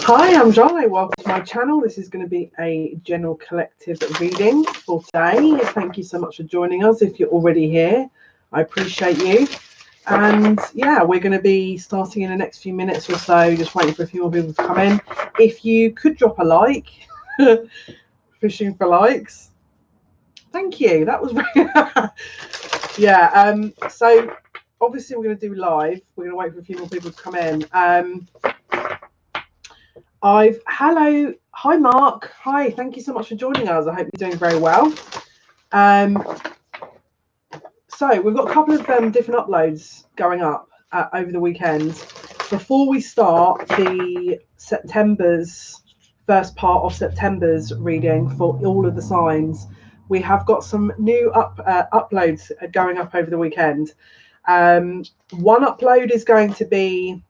Hi, I'm Jale. Welcome to my channel. This is going to be a general collective reading for today. Thank you so much for joining us. If you're already here, I appreciate you. And yeah, we're going to be starting in the next few minutes or so, just waiting for a few more people to come in. If you could drop a like, fishing for likes. Thank you. That was very yeah. So obviously we're going to do live. We're going to wait for a few more people to come in. Hello, hi Mark, hi, thank you so much for joining us. I hope you're doing very well. So we've got a couple of different uploads going up over the weekend. Before we start the first part of September's reading for all of the signs, we have got some new uploads going up over the weekend. One upload is going to be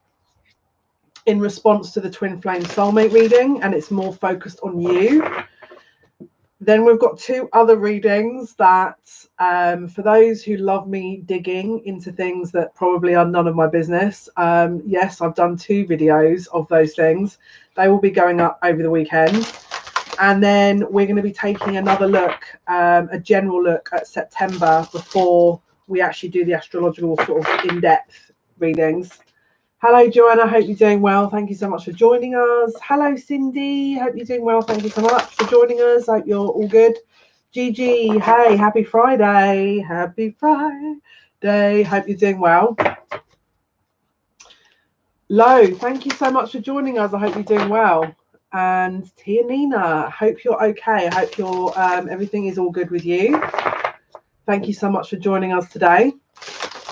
in response to the twin flame soulmate reading, and it's more focused on you. Then we've got two other readings that for those who love me digging into things that probably are none of my business, yes, I've done two videos of those things. They will be going up over the weekend. And then we're going to be taking another look, a general look at September before we actually do the astrological sort of in-depth readings. Hello, Joanna. Hope you're doing well. Thank you so much for joining us. Hello, Cindy. Hope you're doing well. Thank you so much for joining us. Hope you're all good. Gigi, hey, happy Friday. Happy Friday. Hope you're doing well. Lo, thank you so much for joining us. I hope you're doing well. And Tia Nina, hope you're okay. I hope you're everything is all good with you. Thank you so much for joining us today.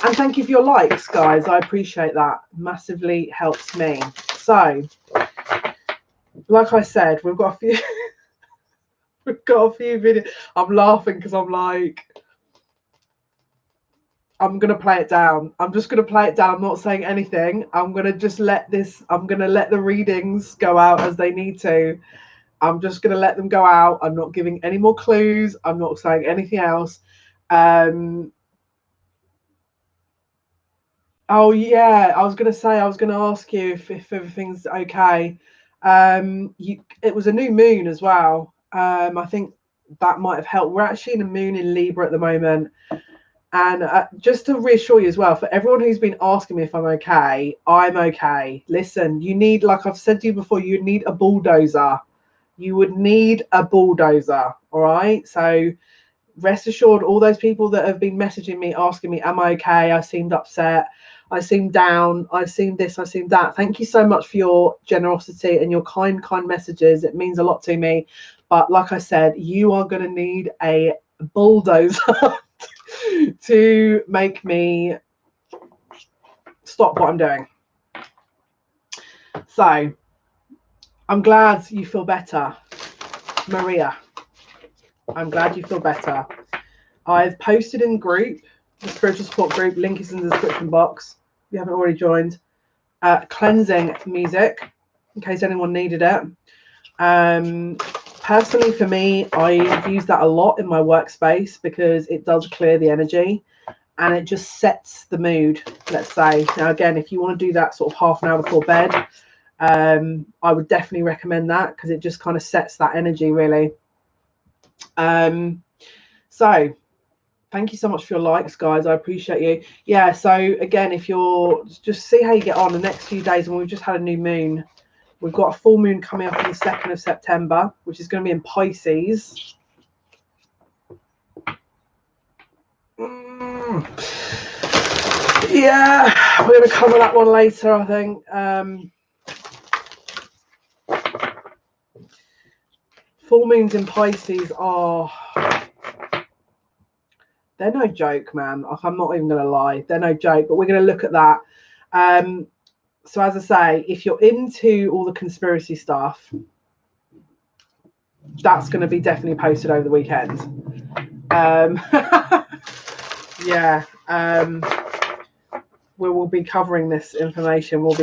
And thank you for your likes, guys. I appreciate that. Massively helps me. So, like I said, we've got a few videos. I'm laughing because I'm like, I'm gonna play it down. I'm just gonna play it down. I'm not saying anything. I'm gonna just let the readings go out as they need to. I'm just gonna let them go out. I'm not giving any more clues. I'm not saying anything else. Oh yeah, I was going to ask you if everything's okay. It was a new moon as well. I think that might have helped. We're actually in a moon in Libra at the moment. And just to reassure you as well, for everyone who's been asking me if I'm okay, I'm okay. Listen, you need, like I've said to you before, you need a bulldozer. You would need a bulldozer, all right? So rest assured, all those people that have been messaging me, asking me, am I okay? I seemed upset. I seem down. I've seen this. I've seen that. Thank you so much for your generosity and your kind messages. It means a lot to me. But like I said, you are going to need a bulldozer to make me stop what I'm doing. So I'm glad you feel better, Maria. I'm glad you feel better. I've posted in group, the spiritual support group. Link is in the description box. If you haven't already joined, cleansing music in case anyone needed it. Personally, for me, I've used that a lot in my workspace because it does clear the energy and it just sets the mood, let's say. Now, again, if you want to do that sort of half an hour before bed, I would definitely recommend that because it just kind of sets that energy, really. So thank you so much for your likes, guys. I appreciate you. Yeah, so again, if you're just see how you get on the next few days, and we've just had a new moon. We've got a full moon coming up on the 2nd of September, which is going to be in Pisces. Yeah, we're going to cover that one later, I think. Full moons in Pisces are... they're no joke, man. I'm not even going to lie. They're no joke, but we're going to look at that. So as I say, if you're into all the conspiracy stuff, that's going to be definitely posted over the weekend. Yeah. We will be covering this information. But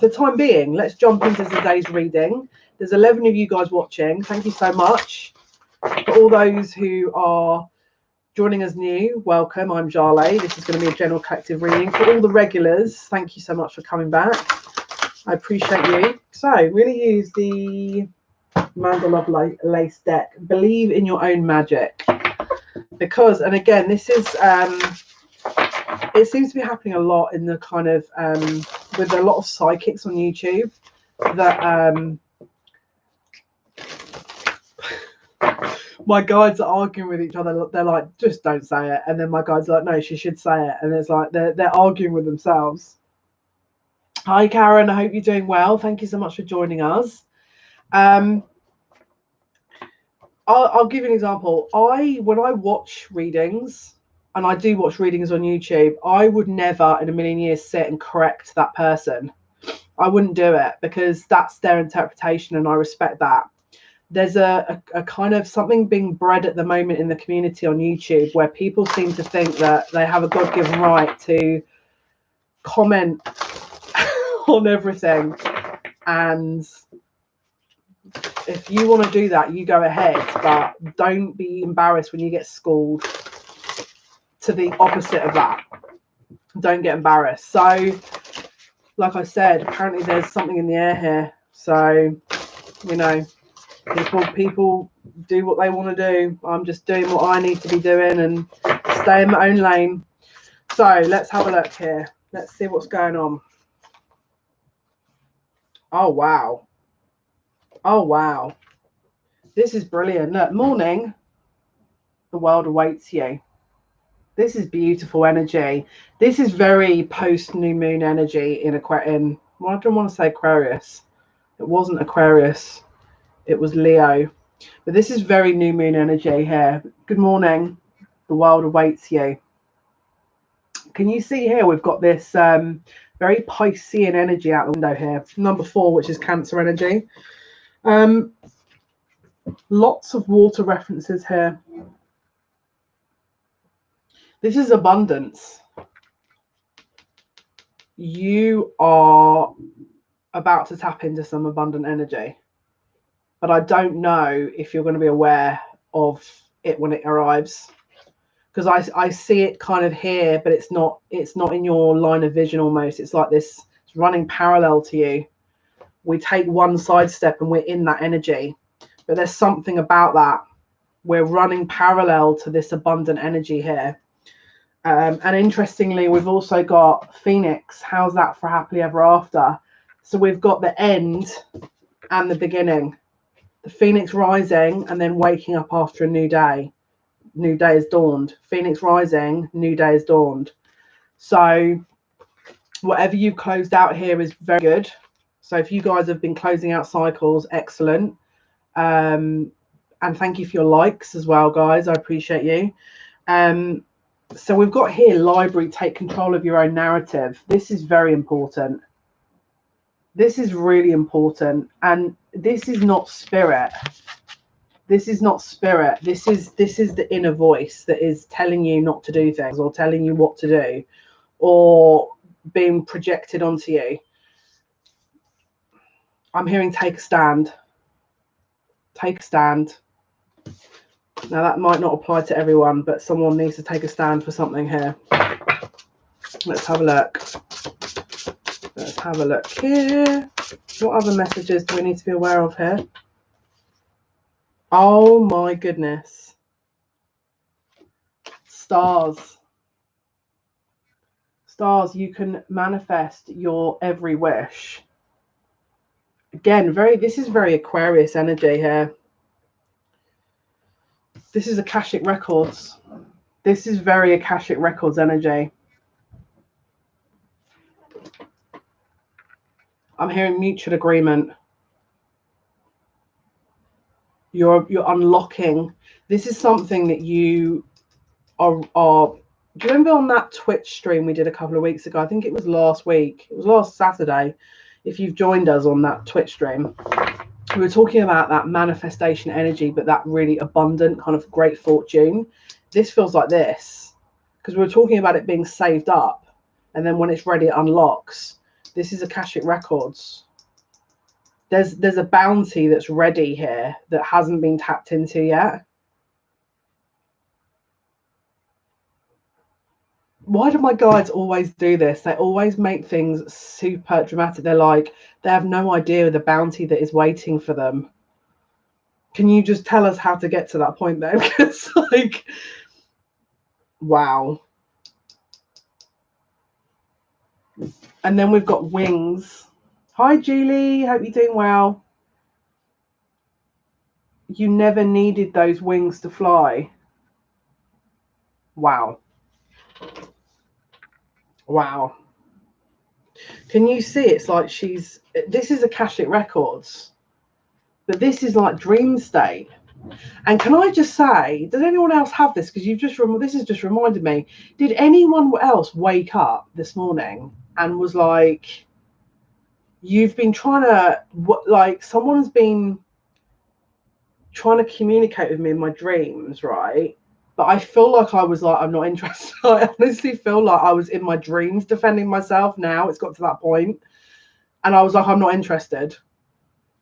for the time being, let's jump into today's reading. There's 11 of you guys watching. Thank you so much. For all those who are joining us new, welcome. I'm Jale. This is going to be a general collective reading for all the regulars. Thank you so much for coming back. I appreciate you. So we're going to use the Mandala of Lace deck. Believe in your own magic. Because, and again, this is, it seems to be happening a lot in the kind of, with a lot of psychics on YouTube that my guides are arguing with each other. They're like, just don't say it. And then my guides are like, no, she should say it. And it's like, they're arguing with themselves. Hi, Karen. I hope you're doing well. Thank you so much for joining us. I'll give you an example. When I watch readings, and I do watch readings on YouTube, I would never in a million years sit and correct that person. I wouldn't do it because that's their interpretation and I respect that. There's a kind of something being bred at the moment in the community on YouTube where people seem to think that they have a God-given right to comment on everything. And if you want to do that, you go ahead, but don't be embarrassed when you get schooled. To the opposite of that, don't get embarrassed. So like I said, apparently there's something in the air here. So, you know, people do what they want to do. I'm just doing what I need to be doing and stay in my own lane. So let's have a look here. Let's see what's going on. Oh wow. Oh wow. This is brilliant. Look, morning. The world awaits you. This is beautiful energy. This is very post new moon energy in Aquarius. Well, I don't want to say Aquarius. It wasn't Aquarius. It was Leo. But this is very new moon energy here. Good morning. The world awaits you. Can you see here? We've got this very Piscean energy out the window here. Number 4, which is Cancer energy. Lots of water references here. This is abundance. You are about to tap into some abundant energy. But I don't know if you're going to be aware of it when it arrives. Because I see it kind of here, but it's not in your line of vision almost. It's like this, it's running parallel to you. We take one sidestep and we're in that energy. But there's something about that. We're running parallel to this abundant energy here. And interestingly, we've also got Phoenix. How's that for happily ever after? So we've got the end and the beginning. The Phoenix rising and then waking up after a new day. New day has dawned. Phoenix rising, new day has dawned. So whatever you've closed out here is very good. So if you guys have been closing out cycles, excellent. And thank you for your likes as well, guys. I appreciate you. So we've got here, library, take control of your own narrative. This is very important. This is really important. And this is not spirit. This is not spirit. This is the inner voice that is telling you not to do things or telling you what to do or being projected onto you. I'm hearing take a stand. Take a stand. Now that might not apply to everyone, but someone needs to take a stand for something here. Let's have a look. Let's have a look here. What other messages do we need to be aware of here? Oh my goodness. Stars. Stars, you can manifest your every wish. Again, this is very Aquarius energy here. This is Akashic Records. This is very Akashic Records energy. I'm hearing mutual agreement. You're unlocking. This is something that you are. Do you remember on that Twitch stream we did a couple of weeks ago? I think it was last week. It was last Saturday. If you've joined us on that Twitch stream, we were talking about that manifestation energy, but that really abundant kind of great fortune. This feels like this because we were talking about it being saved up, and then when it's ready, it unlocks. This is Akashic Records. There's a bounty that's ready here that hasn't been tapped into yet. why do my guides always do this? They always make things super dramatic. They're like, they have no idea of the bounty that is waiting for them. Can you just tell us how to get to that point then? Because like, wow. And then we've got wings. Hi, Julie. Hope you're doing well. You never needed those wings to fly. Wow. Wow. Can you see? It's like this is Akashic Records, but this is like dream state. And can I just say, does anyone else have this? Because this has just reminded me. Did anyone else wake up this morning and was like, you've been trying to, like, someone's been trying to communicate with me in my dreams, right? But I feel like I was like, I'm not interested. I honestly feel like I was in my dreams defending myself. Now it's got to that point, and I was like, I'm not interested.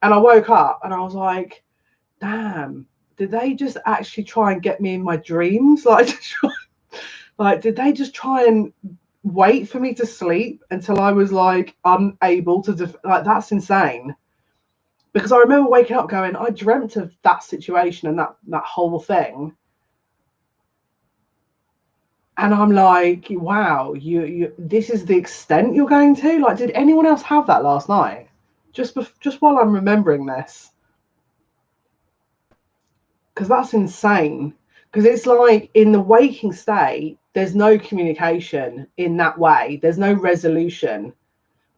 And I woke up and I was like, damn, did they just actually try and get me in my dreams? Like, did they just try and wait for me to sleep until I was like unable to like, that's insane. Because I remember waking up going, I dreamt of that situation and that whole thing. And I'm like, wow, you this is the extent you're going to? Like, did anyone else have that last night? Just while I'm remembering this. Because that's insane. Because it's like in the waking state, there's no communication in that way. There's no resolution.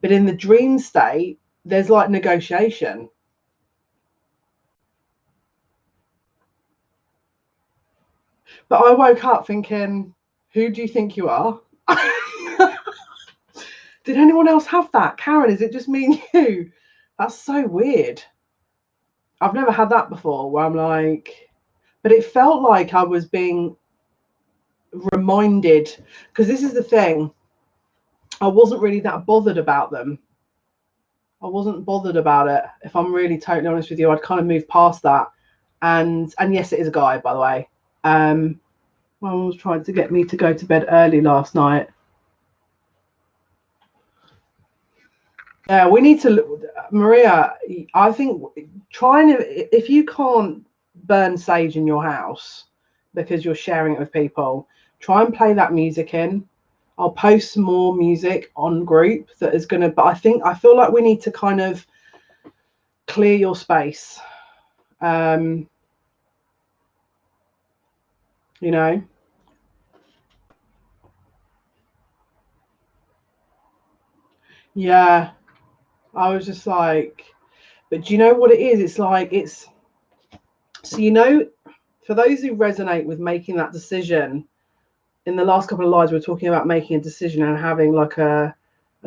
But in the dream state, there's like negotiation. But I woke up thinking, who do you think you are? Did anyone else have that? Karen, is it just me and you? That's so weird. I've never had that before where I'm like, but it felt like I was being reminded, because this is the thing, I wasn't really that bothered about them. I wasn't bothered about it. If I'm really totally honest with you, I'd kind of moved past that. And yes, it is a guy, by the way. One was trying to get me to go to bed early last night. Yeah, we need to, Maria, I think if you can't burn sage in your house because you're sharing it with people, try and play that music in. I'll post some more music on group that is going to, but I feel like we need to kind of clear your space. You know? Yeah. I was just like, but do you know what it is? It's like, so, you know, for those who resonate with making that decision, in the last couple of lives, we're talking about making a decision and having like a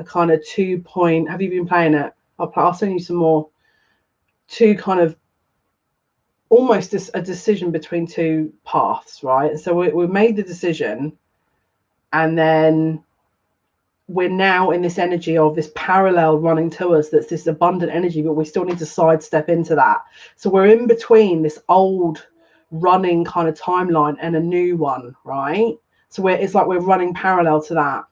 kind of 2 point. Have you been playing it? I'll send you some more. Two kind of almost a decision between two paths, right? And so we made the decision, and then we're now in this energy of this parallel running to us, that's this abundant energy, but we still need to sidestep into that. So we're in between this old running kind of timeline and a new one, right? So it's like we're running parallel to that.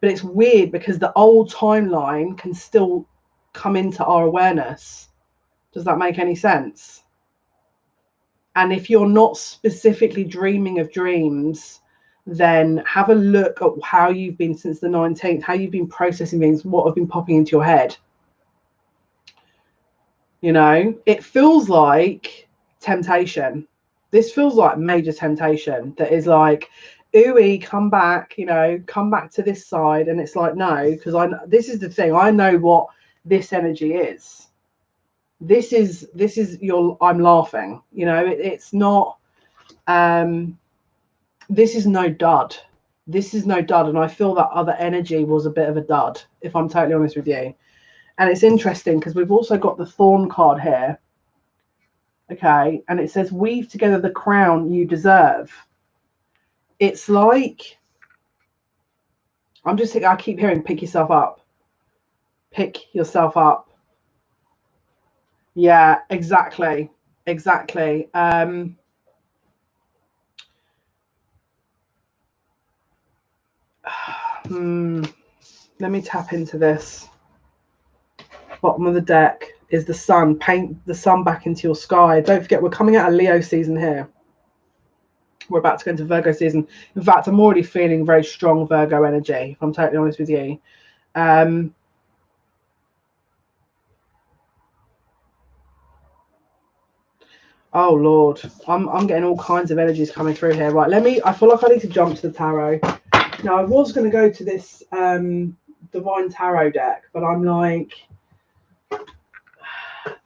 But it's weird because the old timeline can still come into our awareness. Does that make any sense? And if you're not specifically dreaming of dreams, then have a look at how you've been since the 19th, how you've been processing things, what have been popping into your head. You know, it feels like temptation. This feels like major temptation that is like, ooey, come back, you know, come back to this side. And it's like, no, because this is the thing, I know what this energy is. This is I'm laughing, you know, it's not, this is no dud. This is no dud. And I feel that other energy was a bit of a dud, if I'm totally honest with you. And it's interesting because we've also got the Thorn card here. Okay. And it says, weave together the crown you deserve. It's like, I keep hearing, pick yourself up. Pick yourself up. Yeah, exactly. Exactly. Let me tap into this. Bottom of the deck is the sun. Paint the sun back into your sky. Don't forget, we're coming out of Leo season here. We're about to go into Virgo season. In fact, I'm already feeling very strong Virgo energy, if I'm totally honest with you. Oh Lord, I'm getting all kinds of energies coming through here. Right, I feel like I need to jump to the tarot. Now I was going to go to this Divine Tarot deck, but I'm like,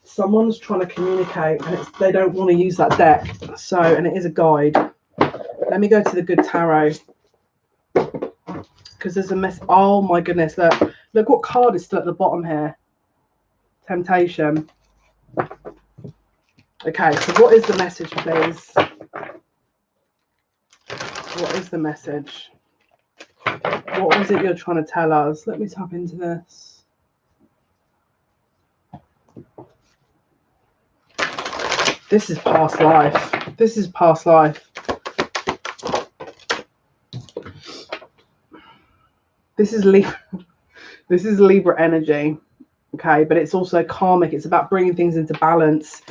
someone's trying to communicate and they don't want to use that deck. So, and it is a guide. Let me go to the good tarot, because there's a mess. Oh my goodness, look what card is still at the bottom here. Temptation. Okay, so what is the message, please? What is the message? What was it you're trying to tell us? Let me tap into this. This is past life. This is past life. This is Libra. This is Libra energy. Okay, but it's also karmic. It's about bringing things into balance.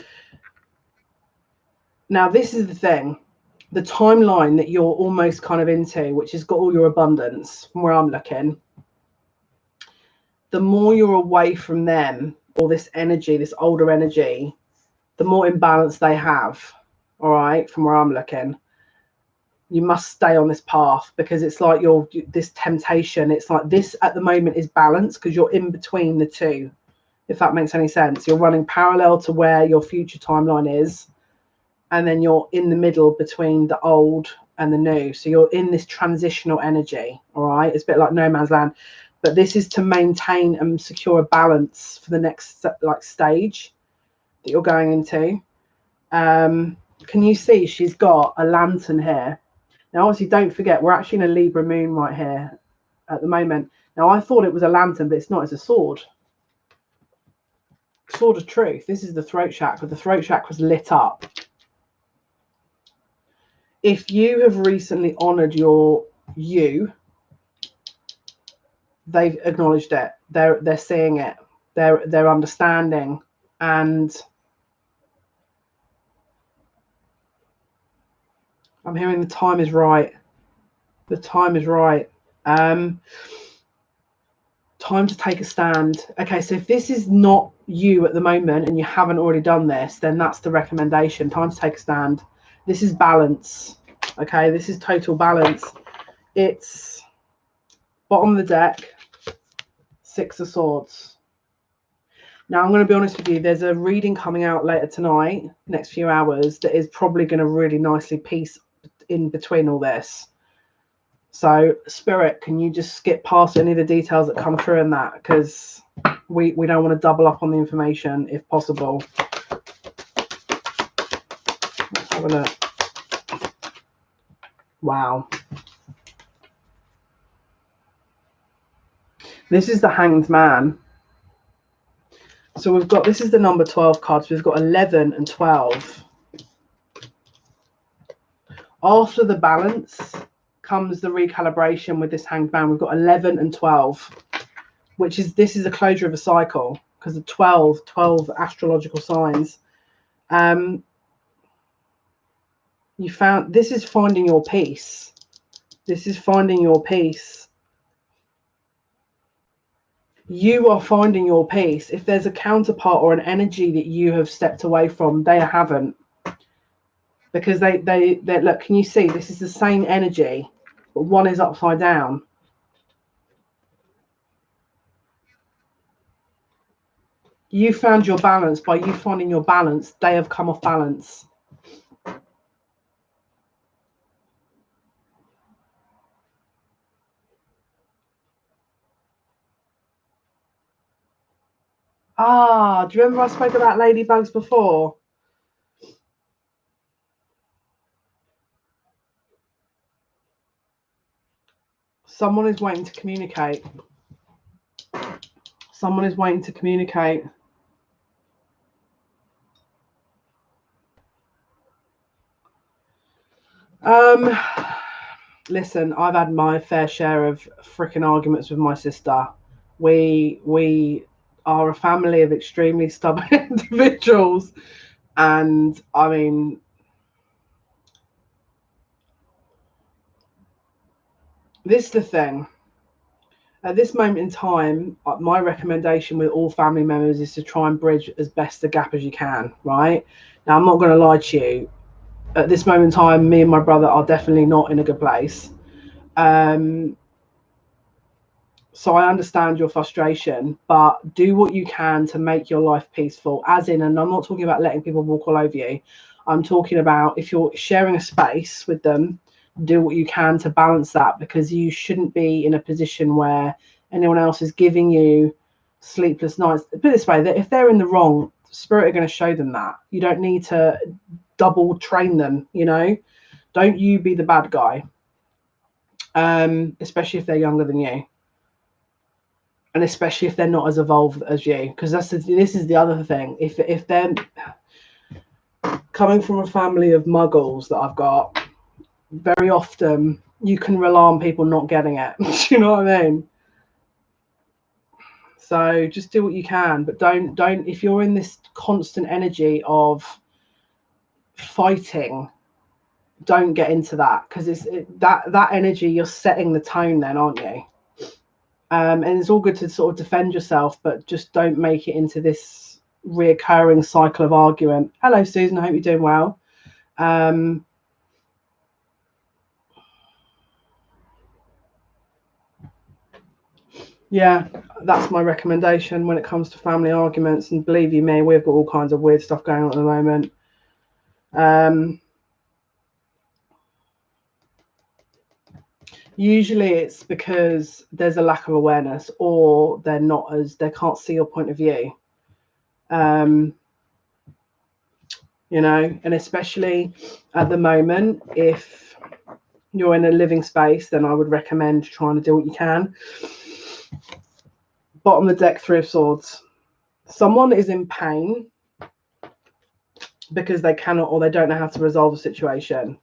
Now, this is the thing. The timeline that you're almost kind of into, which has got all your abundance, from where I'm looking, the more you're away from them, or this energy, this older energy, the more imbalance they have. All right, from where I'm looking, you must stay on this path, because it's like this temptation. It's like this at the moment is balance, because you're in between the two, if that makes any sense. You're running parallel to where your future timeline is, and then you're in the middle between the old and the new. So you're in this transitional energy. All right, it's a bit like no man's land, but this is to maintain and secure a balance for the next stage that you're going into. Can you see she's got a lantern here? Now, obviously, don't forget, we're actually in a Libra moon right here at the moment. Now, I thought it was a lantern, but it's not. It's a sword. Sword of truth. This is the throat chakra. The throat chakra is lit up. If you have recently honored you, they've acknowledged it. They're seeing it. They're understanding, and I'm hearing the time is right. The time is right. Time to take a stand. Okay, so if this is not you at the moment and you haven't already done this, then that's the recommendation. Time to take a stand. This is balance. Okay, this is total balance. It's bottom of the deck, 6 of Swords. Now, I'm going to be honest with you, there's a reading coming out later tonight, next few hours, that is probably going to really nicely piece in between all this. So, Spirit, can you just skip past any of the details that come through in that? Because we don't want to double up on the information if possible. Let's have a look. Wow. This is the Hanged Man. So we've got, this is the number 12 card. So we've got 11 and 12. After the balance comes the recalibration with this Hanged Man. We've got 11 and 12, which is, this is a closure of a cycle, because of 12 astrological signs. You found, this is finding your peace. This is finding your peace. You are finding your peace. If there's a counterpart or an energy that you have stepped away from, they haven't. Because they look, can you see, this is the same energy, but one is upside down. You found your balance. By you finding your balance, they have come off balance. Ah, do you remember I spoke about ladybugs before? Someone is waiting to communicate. Someone is waiting to communicate. Listen, I've had my fair share of freaking arguments with my sister. We are a family of extremely stubborn individuals, and I mean, this is the thing. At this moment in time, my recommendation with all family members is to try and bridge as best the gap as you can, right? Now, I'm not going to lie to you. At this moment in time, me and my brother are definitely not in a good place. So I understand your frustration, but do what you can to make your life peaceful. As in, and I'm not talking about letting people walk all over you. I'm talking about if you're sharing a space with them, do what you can to balance that, because you shouldn't be in a position where anyone else is giving you sleepless nights. Put it this way, that if they're in the wrong, spirit are going to show them that. You don't need to double train them, you know. Don't you be the bad guy, especially if they're younger than you. And especially if they're not as evolved as you, because this is the other thing. If they're coming from a family of muggles that I've got, very often you can rely on people not getting it. Do you know what I mean? So just do what you can, but don't. If you're in this constant energy of fighting, don't get into that, because that energy, you're setting the tone then, aren't you? And it's all good to sort of defend yourself, but just don't make it into this reoccurring cycle of argument. Hello, Susan. I hope you're doing well. Yeah, that's my recommendation when it comes to family arguments. And believe you me, we've got all kinds of weird stuff going on at the moment. Usually it's because there's a lack of awareness, or they can't see your point of view. You know, and especially at the moment, if you're in a living space, then I would recommend trying to do what you can. Bottom of the deck, 3 of Swords. Someone is in pain because they cannot, or they don't know how to resolve a situation.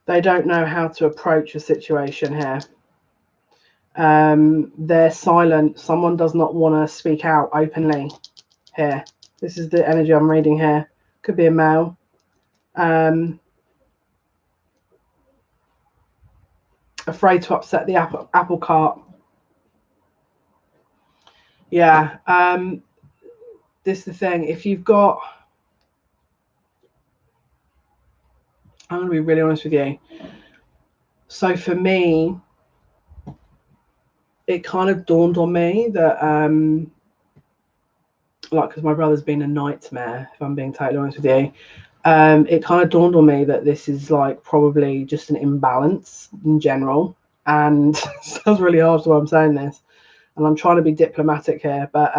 They don't know how to approach a situation here. They're silent. Someone does not want to speak out openly here. This is the energy I'm reading here. Could be a male. Afraid to upset the apple cart. Yeah. This is the thing. If you've got, I'm going to be really honest with you. So for me, it kind of dawned on me that, like, because my brother's been a nightmare, if I'm being totally honest with you, it kind of dawned on me that this is like probably just an imbalance in general. And it sounds really harsh the way I'm saying this, and I'm trying to be diplomatic here, but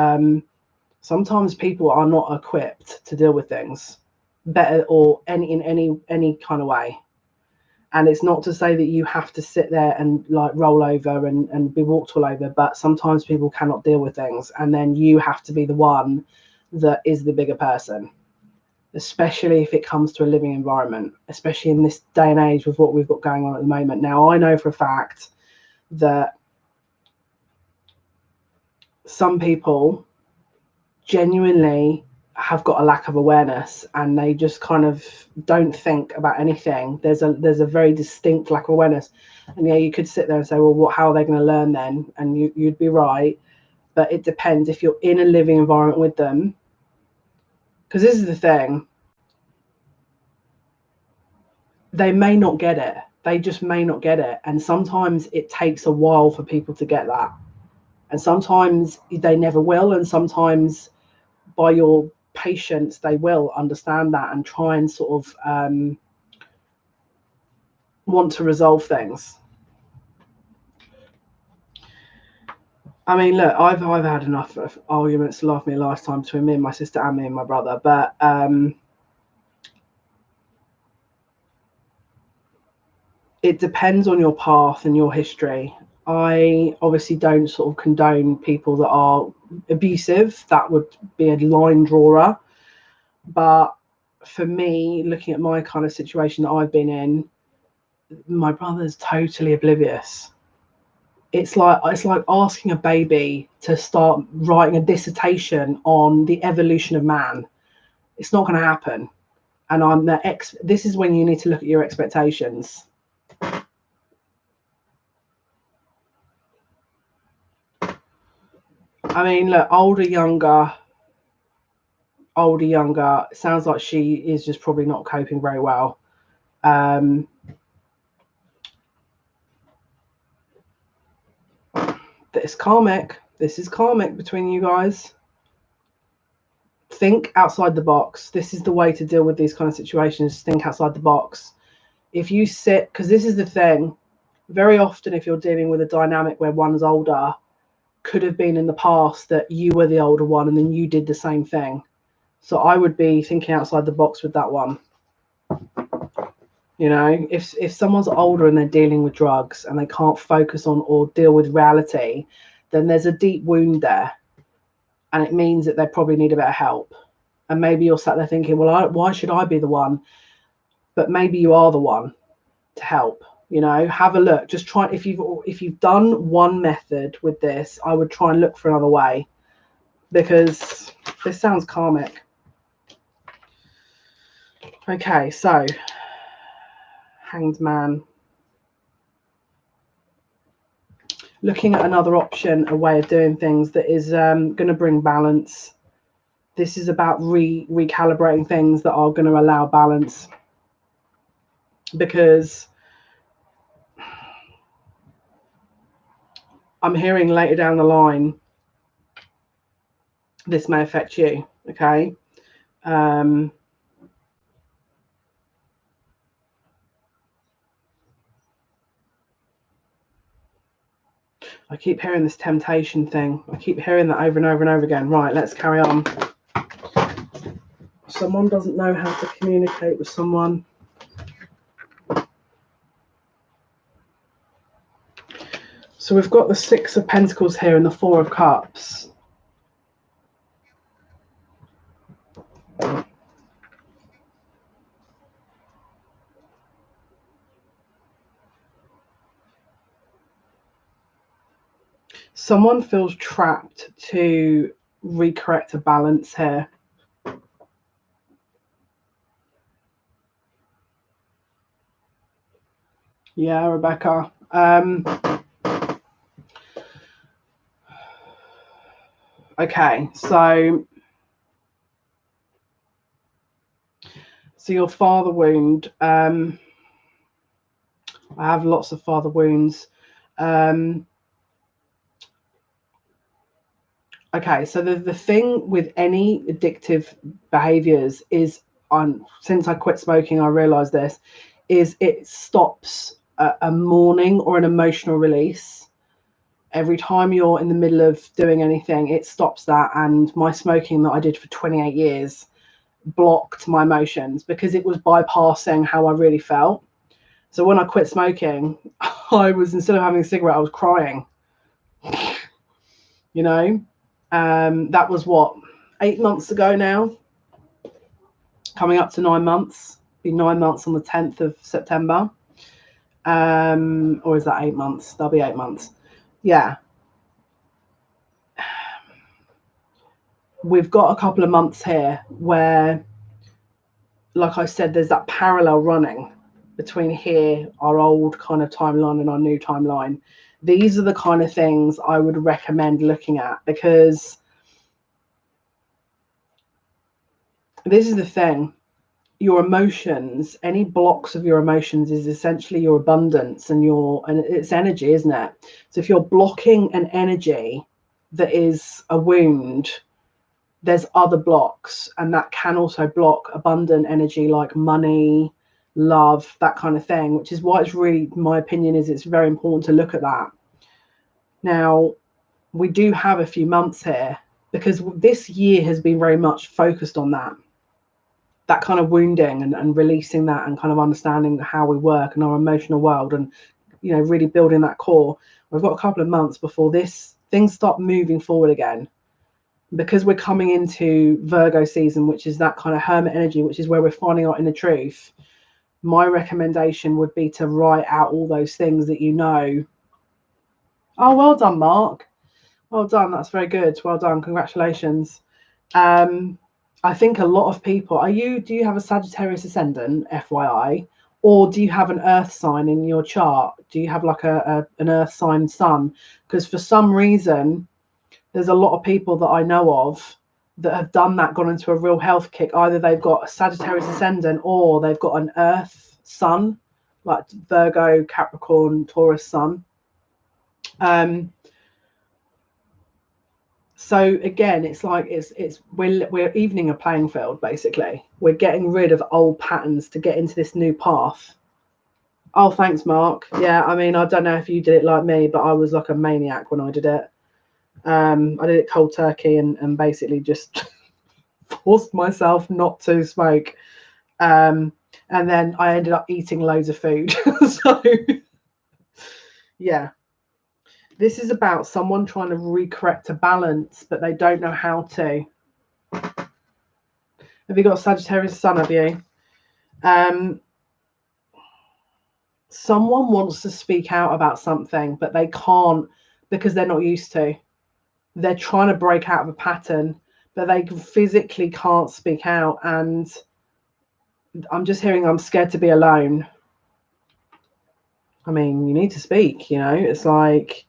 sometimes people are not equipped to deal with things better, or in any kind of way. And it's not to say that you have to sit there and like roll over and be walked all over, but sometimes people cannot deal with things, and then you have to be the one that is the bigger person, especially if it comes to a living environment, especially in this day and age with what we've got going on at the moment. Now, I know for a fact that some people genuinely have got a lack of awareness, and they just kind of don't think about anything. There's a very distinct lack of awareness, and yeah, you could sit there and say, well, how are they going to learn then? And you'd be right, but it depends if you're in a living environment with them, because this is the thing, they may not get it. They just may not get it, and sometimes it takes a while for people to get that, and sometimes they never will, and sometimes by your patience they will understand that and try and sort of want to resolve things. I mean, look, I've had enough of arguments to last me a lifetime between me and my sister and me and my brother, but it depends on your path and your history. I obviously don't sort of condone people that are abusive. That would be a line drawer. But for me, looking at my kind of situation that I've been in, my brother's totally oblivious. It's like asking a baby to start writing a dissertation on the evolution of man. It's not going to happen. And this is when you need to look at your expectations. I mean, look, older, younger. It sounds like she is just probably not coping very well. This is karmic between you guys. Think outside the box. This is the way to deal with these kind of situations. Think outside the box. If you sit, because this is the thing, very often if you're dealing with a dynamic where one's older, could have been in the past that you were the older one and then you did the same thing. So I would be thinking outside the box with that one. You know, if someone's older and they're dealing with drugs and they can't focus on or deal with reality, then there's a deep wound there. And it means that they probably need a bit of help. And maybe you're sat there thinking, well, why should I be the one? But maybe you are the one to help. You know, have a look. Just try. If you've done one method with this, I would try and look for another way, because this sounds karmic. Okay, so Hanged Man. Looking at another option, a way of doing things that is going to bring balance. This is about recalibrating things that are going to allow balance, because I'm hearing later down the line this may affect you. Okay. I keep hearing this temptation thing. I keep hearing that over and over and over again. Right, let's carry on. Someone doesn't know how to communicate with someone. So we've got the Six of Pentacles here and the Four of Cups. Someone feels trapped to recorrect a balance here. Yeah, Rebecca. Okay, so your father wound. I have lots of father wounds. Okay, so the thing with any addictive behaviors is, since I quit smoking, I realized this, is it stops a mourning or an emotional release. Every time you're in the middle of doing anything, it stops that. And my smoking that I did for 28 years blocked my emotions because it was bypassing how I really felt. So when I quit smoking, I was, instead of having a cigarette, I was crying. You know, that was what, 8 months ago now, coming up to 9 months. Be 9 months on the 10th of September. Or is that 8 months? That'll be 8 months. Yeah. We've got a couple of months here where, like I said, there's that parallel running between here, our old kind of timeline, and our new timeline. These are the kind of things I would recommend looking at, because this is the thing. Your emotions, any blocks of your emotions, is essentially your abundance and it's energy, isn't it? So if you're blocking an energy that is a wound, there's other blocks, and that can also block abundant energy like money, love, that kind of thing, which is why it's really, my opinion is, it's very important to look at that. Now, we do have a few months here because this year has been very much focused on that kind of wounding and releasing that, and kind of understanding how we work and our emotional world, and, you know, really building that core. We've got a couple of months before things start moving forward again. because we're coming into Virgo season, which is that kind of hermit energy, which is where we're finding out inner truth. My recommendation would be to write out all those things that you know. Oh, well done, Mark. Well done. That's very good. Well done. Congratulations. I think a lot of people, do you have a Sagittarius ascendant, FYI, or do you have an earth sign in your chart? Do you have like an earth sign sun? Because for some reason, there's a lot of people that I know of that have done that, gone into a real health kick. Either they've got a Sagittarius ascendant or they've got an earth sun, like Virgo, Capricorn, Taurus sun. So again, it's like we're evening a playing field, basically. We're getting rid of old patterns to get into this new path. Oh, thanks, Mark. Yeah, I mean, I don't know if you did it like me, but I was like a maniac when I did it. I did it cold turkey and basically just forced myself not to smoke. And then I ended up eating loads of food. So yeah. This is about someone trying to recorrect a balance, but they don't know how to. Have you got a Sagittarius sun, have you? Someone wants to speak out about something, but they can't because they're not used to. They're trying to break out of a pattern, but they physically can't speak out. And I'm just hearing, I'm scared to be alone. I mean, you need to speak, you know, it's like,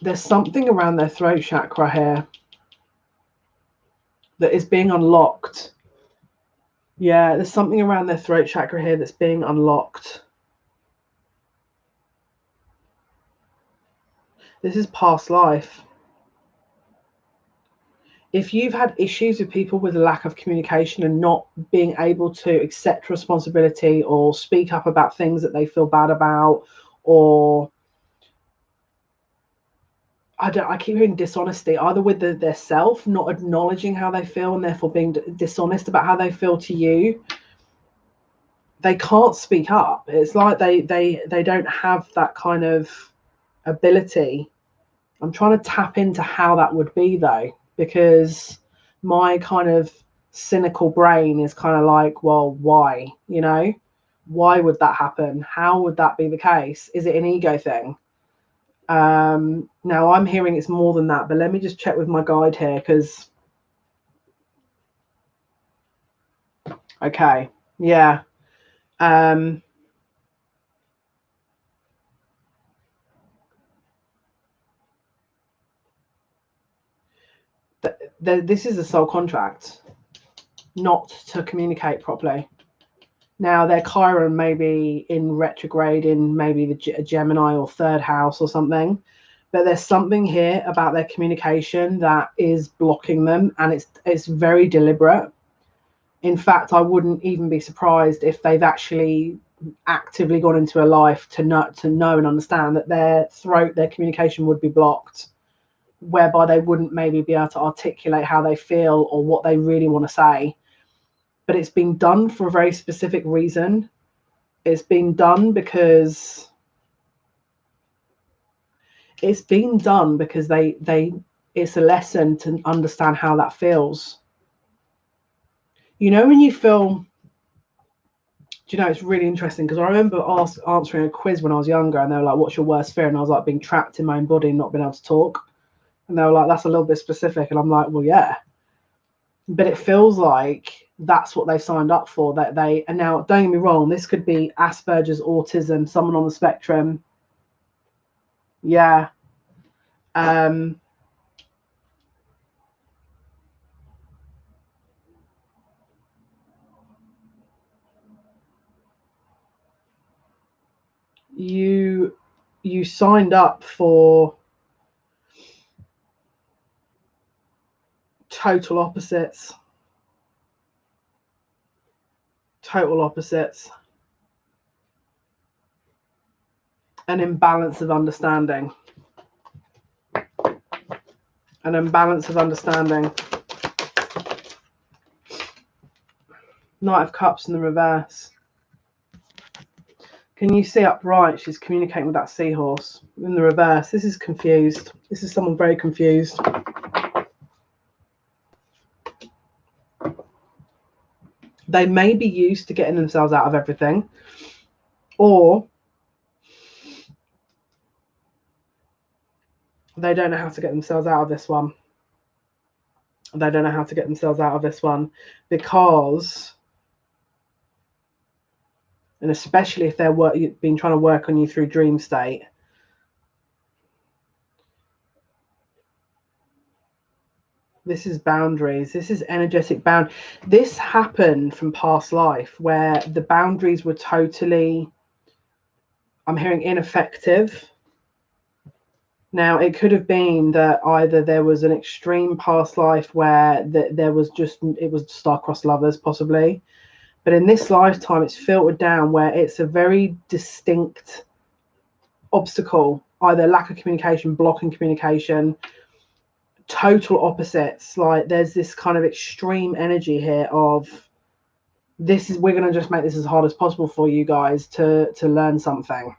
there's something around their throat chakra here that is being unlocked. Yeah, there's something around their throat chakra here that's being unlocked. This is past life. If you've had issues with people with a lack of communication and not being able to accept responsibility or speak up about things that they feel bad about, or I keep hearing dishonesty, either with their self, not acknowledging how they feel and therefore being dishonest about how they feel to you. They can't speak up. It's like they don't have that kind of ability. I'm trying to tap into how that would be, though, because my kind of cynical brain is kind of like, well, why? You know, why would that happen? How would that be the case? Is it an ego thing? Now I'm hearing it's more than that, but let me just check with my guide here, because okay, yeah. This is a soul contract, not to communicate properly. Now their Chiron may be in retrograde in maybe the Gemini or third house or something, but there's something here about their communication that is blocking them, and it's very deliberate. In fact, I wouldn't even be surprised if they've actually actively gone into a life to know and understand that their communication would be blocked, whereby they wouldn't maybe be able to articulate how they feel or what they really want to say. But it's been done for a very specific reason. It's been done because it's a lesson to understand how that feels. You know, when you feel, do you know, it's really interesting, because I remember answering a quiz when I was younger, and they were like, what's your worst fear? And I was like, being trapped in my own body and not being able to talk. And they were like, that's a little bit specific. And I'm like, well, yeah. But it feels like that's what they signed up for. And now, don't get me wrong, this could be Asperger's, autism, someone on the spectrum. Yeah. You signed up for total opposites. An imbalance of understanding. Knight of Cups in the reverse. Can you see upright? She's communicating with that seahorse. In the reverse, this is confused. This is someone very confused. They may be used to getting themselves out of everything, or they don't know how to get themselves out of this one. They don't know how to get themselves out of this one because, and especially if they're been trying to work on you through dream state, this is boundaries. This is energetic bound. This happened from past life where the boundaries were totally, I'm hearing, ineffective. Now, it could have been that either there was an extreme past life where there was it was star-crossed lovers, possibly. But in this lifetime, it's filtered down where it's a very distinct obstacle, either lack of communication, blocking communication, total opposites. Like there's this kind of extreme energy here of we're going to just make this as hard as possible for you guys to learn something.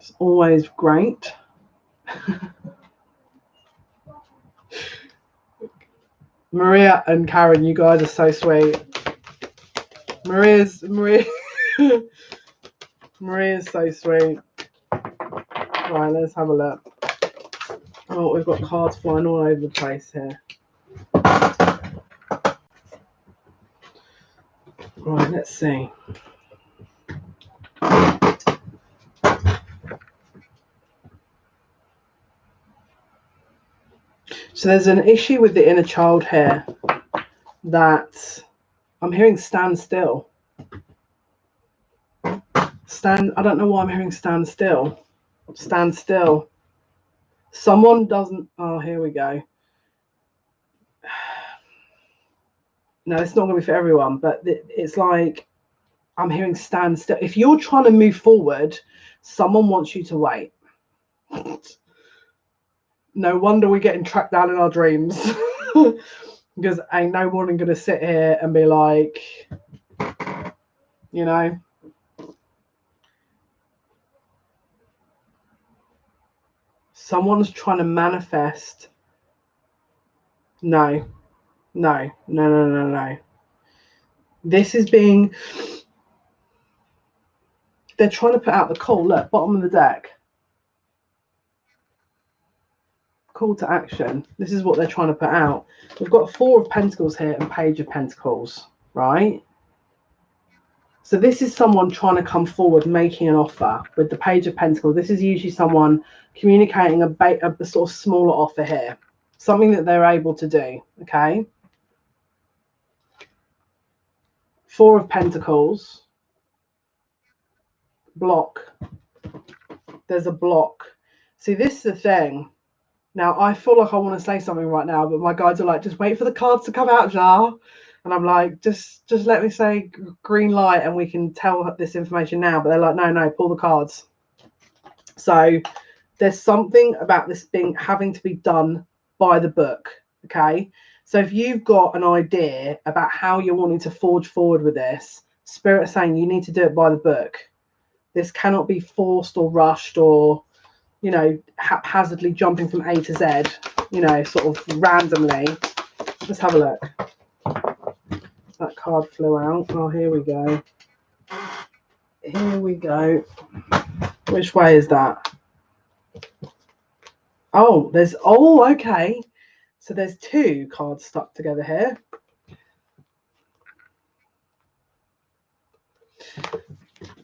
It's always great. Maria and Karen, you guys are so sweet. Maria's so sweet. Right, let's have a look. Oh, we've got cards flying all over the place here. Right, let's see. So there's an issue with the inner child here that I'm hearing stand still. I don't know why I'm hearing stand still. Stand still. Someone doesn't, oh, here we go. No, it's not going to be for everyone, but it's like I'm hearing stand still. If you're trying to move forward, someone wants you to wait. No wonder we're getting tracked down in our dreams. Because ain't no one going to sit here and be like, you know. Someone's trying to manifest. No. This is being, they're trying to put out the call. Look, bottom of the deck. Call to action. This is what they're trying to put out. We've got 4 of Pentacles here and Page of Pentacles, right? So this is someone trying to come forward, making an offer with the Page of Pentacles. This is usually someone communicating a sort of smaller offer here, something that they're able to do, okay? 4 of Pentacles, block. There's a block. See, this is the thing. Now, I feel like I want to say something right now, but my guides are like, just wait for the cards to come out, Jale. And I'm like, just let me say green light and we can tell this information now. But they're like, no, pull the cards. So there's something about this having to be done by the book, okay? So if you've got an idea about how you're wanting to forge forward with this, Spirit is saying you need to do it by the book. This cannot be forced or rushed or, you know, haphazardly jumping from A to Z, you know, sort of randomly. Let's have a look. That card flew out. Oh, here we go. Here we go. Which way is that? Oh, okay. So there's 2 cards stuck together here.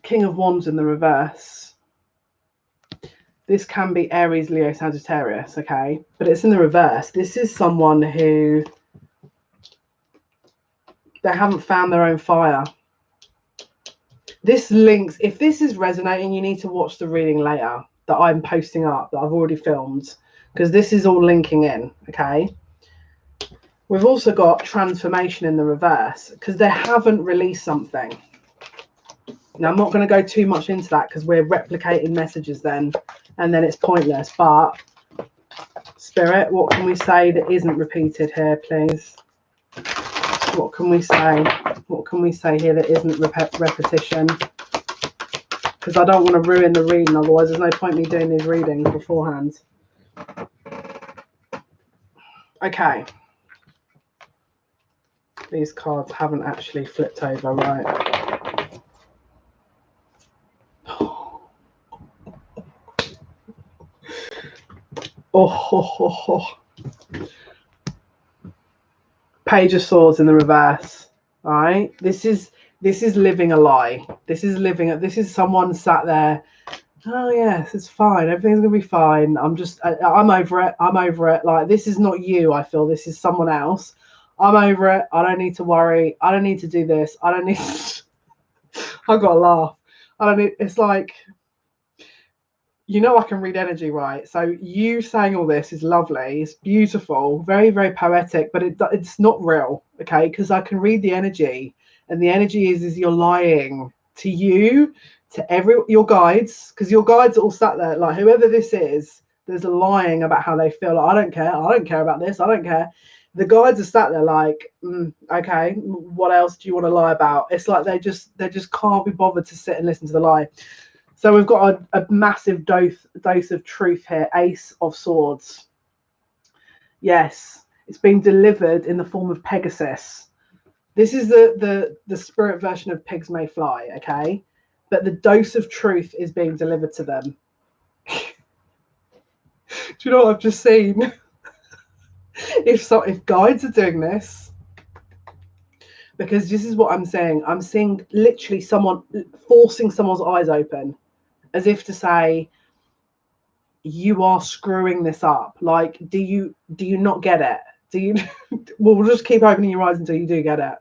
King of Wands in the reverse. This can be Aries, Leo, Sagittarius, okay? But it's in the reverse. This is someone who, they haven't found their own fire. This links, if this is resonating, you need to watch the reading later that I'm posting up, that I've already filmed, because this is all linking in, okay? We've also got transformation in the reverse, because they haven't released something. Now, I'm not going to go too much into that because we're replicating messages then, and then it's pointless. But, Spirit, what can we say that isn't repeated here, please? What can we say? What can we say here that isn't repetition? because I don't want to ruin the reading. Otherwise, there's no point me doing these readings beforehand. Okay. These cards haven't actually flipped over, right? Oh. Page of Swords in the reverse. All right. This is living a lie. This is someone sat there. Oh yes, it's fine. Everything's gonna be fine. I'm over it. I'm over it. Like, this is not you. I feel this is someone else. I'm over it. I don't need to worry. I don't need to do this. I don't need. I gotta laugh. I don't need. It's like, I can read energy, right? So you saying all this is lovely. It's beautiful, very, very poetic, but it's not real, okay? Because I can read the energy, and the energy is you're lying to you, to your guides, because your guides are all sat there, like, whoever this is, there's a lying about how they feel. Like, I don't care about this, I don't care. The guides are sat there like, okay, what else do you want to lie about? It's like they just can't be bothered to sit and listen to the lie. So we've got a massive dose of truth here. Ace of Swords. Yes, it's being delivered in the form of Pegasus. This is the spirit version of Pigs May Fly, okay? But the dose of truth is being delivered to them. Do you know what I've just seen? If guides are doing this, because this is what I'm saying. I'm seeing literally someone forcing someone's eyes open, as if to say, you are screwing this up. Like, do you not get it? Do you? Well, we'll just keep opening your eyes until you do get it,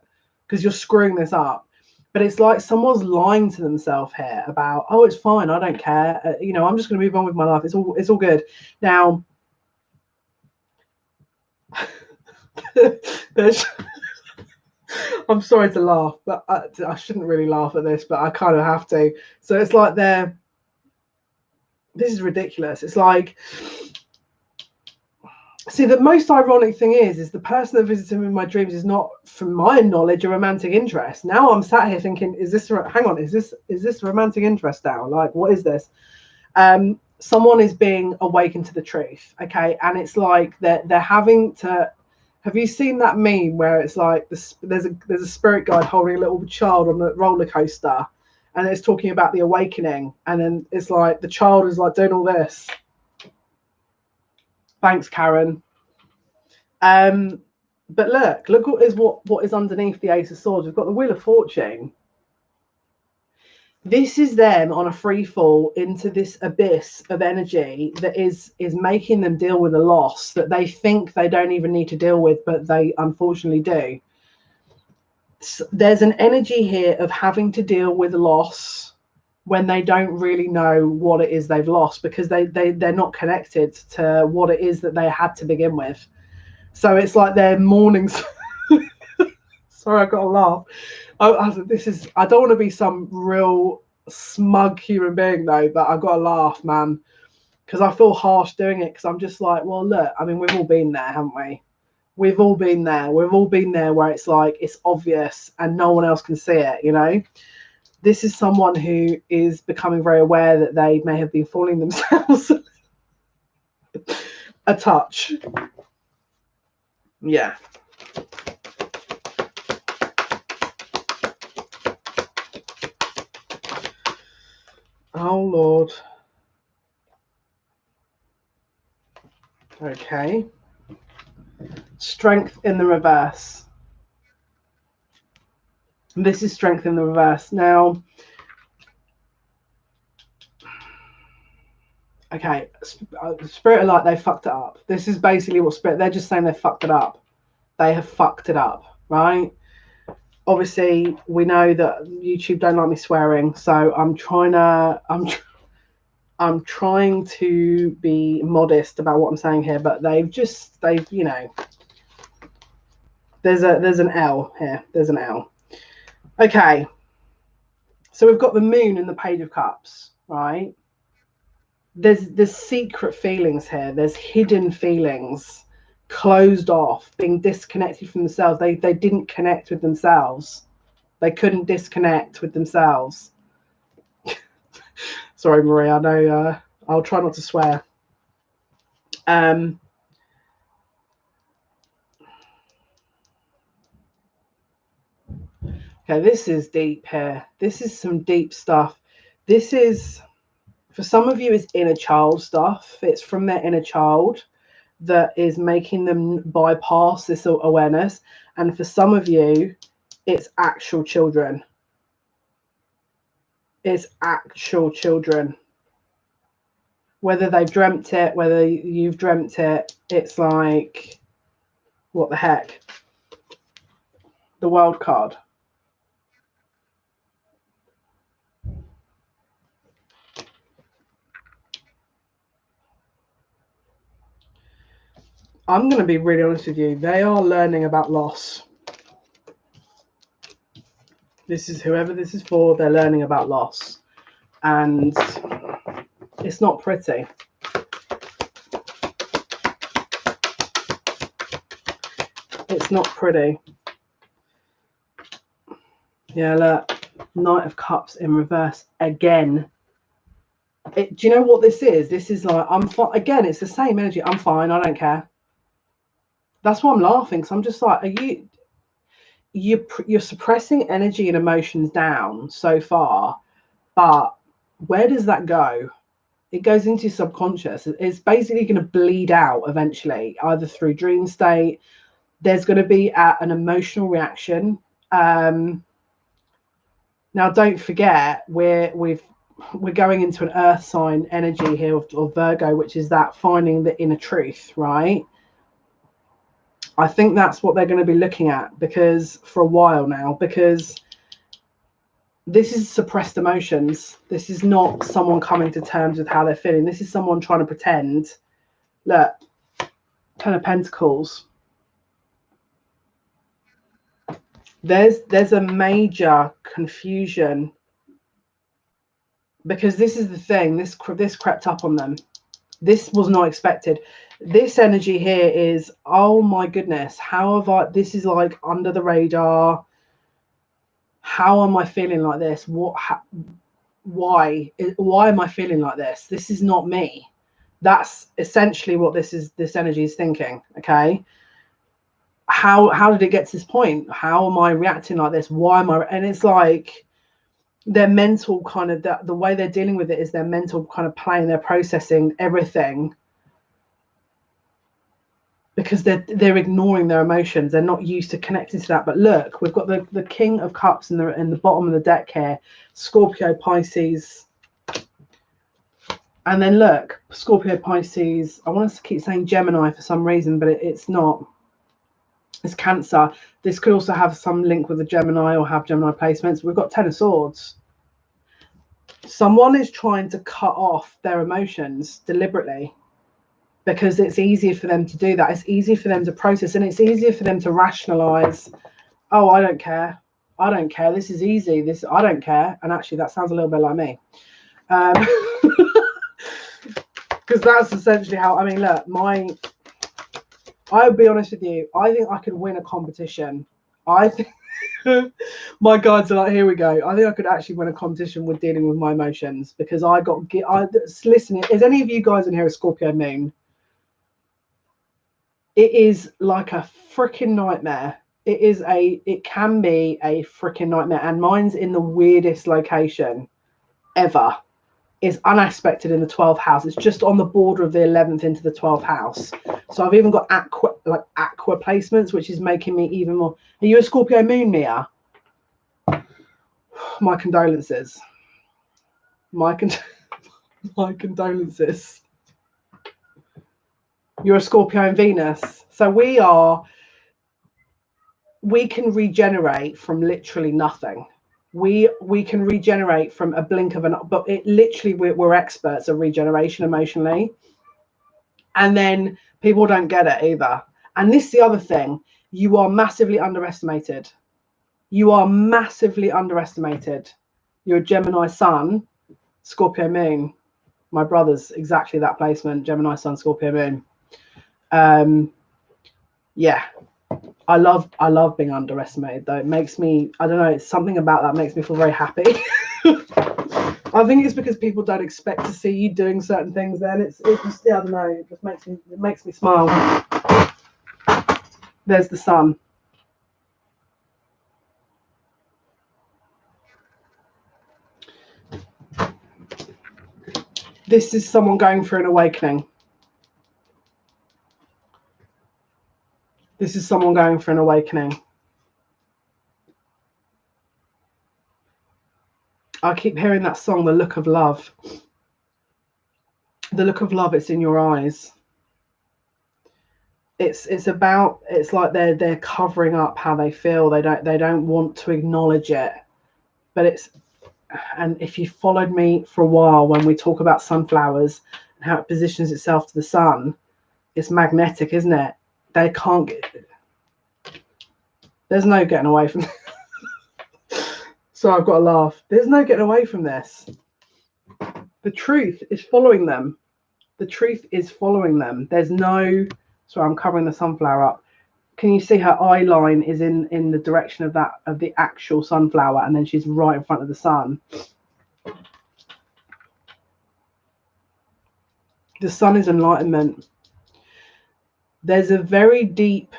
because you're screwing this up. But it's like someone's lying to themselves here about, oh, it's fine, I don't care. I'm just going to move on with my life. It's all good. Now, I'm sorry to laugh, but I shouldn't really laugh at this, but I kind of have to. So it's like this is ridiculous. It's like, see, the most ironic thing is the person that visits me in my dreams is not, from my knowledge, a romantic interest. Now I'm sat here thinking, is this romantic interest now? Like, what is this? Someone is being awakened to the truth, okay? And it's like they're having to. Have you seen that meme where it's like there's a spirit guide holding a little child on a roller coaster, and it's talking about the awakening, and then it's like the child is like doing all this. Thanks, Karen. But look what is underneath the Ace of Swords. We've got the Wheel of Fortune. This is them on a free fall into this abyss of energy that is making them deal with a loss that they think they don't even need to deal with, but they unfortunately do. So there's an energy here of having to deal with loss when they don't really know what it is they've lost, because they're not connected to what it is that they had to begin with. So it's like their mornings. Sorry, I got to laugh. I don't want to be some real smug human being though, but I got to laugh, man, because I feel harsh doing it. Because I'm just like, well, look, I mean, we've all been there, haven't we? We've all been there. We've all been there where it's like it's obvious and no one else can see it. This is someone who is becoming very aware that they may have been fooling themselves a touch. Yeah. Oh, Lord. Okay. Strength in the reverse. This is strength in the reverse. Now, okay, Spirit are like, they fucked it up. This is basically what Spirit, they're just saying they fucked it up. They have fucked it up, right? Obviously, we know that YouTube don't like me swearing, so I'm trying to be modest about what I'm saying here, but they've there's an L here. There's an L. Okay. So we've got the Moon and the Page of Cups, right? There's secret feelings here. There's hidden feelings, closed off, being disconnected from themselves. They didn't connect with themselves. They couldn't disconnect with themselves. Sorry, Maria. I know. I'll try not to swear. Okay, this is deep here. This is some deep stuff. This is, for some of you, is inner child stuff. It's from their inner child that is making them bypass this awareness. And for some of you, it's actual children. It's actual children. Whether they've dreamt it, whether you've dreamt it, it's like, what the heck? The World card. I'm going to be really honest with you. They are learning about loss. This is whoever this is for. They're learning about loss. And it's not pretty. It's not pretty. Yeah, look. Knight of Cups in reverse again. Do you know what this is? This is like, I'm fine. Again, it's the same energy. I'm fine. I don't care. That's why I'm laughing. Because I'm just like, you're suppressing energy and emotions down so far, but where does that go? It goes into your subconscious. It's basically going to bleed out eventually, either through dream state. There's going to be an emotional reaction. Now, don't forget, we're going into an earth sign energy here of Virgo, which is that finding the inner truth, right? I think that's what they're going to be looking at, because for a while now, because this is suppressed emotions. This is not someone coming to terms with how they're feeling. This is someone trying to pretend. Look, Ten of Pentacles. There's a major confusion, because this is the thing. This crept up on them. This was not expected. This energy here is, oh my goodness, how have this is like under the radar. How am I feeling like this? Why am I feeling like this? This is not me. That's essentially what this energy is thinking. Okay, how did it get to this point? How am I reacting like this? Why am I? And it's like their mental kind of, the way they're dealing with it is their mental kind of playing. They're processing everything, because they're ignoring their emotions. They're not used to connecting to that. But look, we've got the King of Cups in the bottom of the deck here, Scorpio, Pisces, and then look, Scorpio, Pisces. I want to keep saying Gemini for some reason, but it's not. It's Cancer. This could also have some link with the Gemini or have Gemini placements. We've got Ten of Swords. Someone is trying to cut off their emotions deliberately, because it's easier for them to do that. It's easier for them to process, and it's easier for them to rationalize. Oh, I don't care. I don't care. This is easy. I don't care. And actually, that sounds a little bit like me. Because that's essentially how, I mean, look, I'll be honest with you. I think I could win a competition. I think my guides are like, here we go. I think I could actually win a competition with dealing with my emotions, because listen, is any of you guys in here a Scorpio moon? It is like a freaking nightmare. It can be a freaking nightmare. And mine's in the weirdest location ever. Is unexpected in the 12th house. It's just on the border of the 11th into the 12th house. So I've even got aqua placements, which is making me even more. Are you a Scorpio moon, Mia? My condolences. My condolences. You're a Scorpio in Venus. So we can regenerate from literally nothing. We can regenerate from a blink of an, but it literally, we're experts at regeneration emotionally. And then people don't get it either. And this is the other thing. You are massively underestimated. You are massively underestimated. You're a Gemini sun, Scorpio moon. My brother's exactly that placement, Gemini sun, Scorpio moon. Yeah. I love being underestimated, though. It makes me, I don't know, it's something about that makes me feel very happy. I think it's because people don't expect to see you doing certain things. Then it's just, I don't know. It just makes me smile. There's the sun. This is someone going through an awakening. This is someone going for an awakening. I keep hearing that song, The Look of Love. The look of love, it's in your eyes. It's like they're covering up how they feel. They don't want to acknowledge it. But and if you followed me for a while when we talk about sunflowers and how it positions itself to the sun, it's magnetic, isn't it? They can't get. There's no getting away from this. So I've got to laugh. There's no getting away from this. The truth is following them. The truth is following them. There's no. Sorry, I'm covering the sunflower up. Can you see her eye line is in the direction of the actual sunflower, and then she's right in front of the sun. The sun is enlightenment. There's a very deep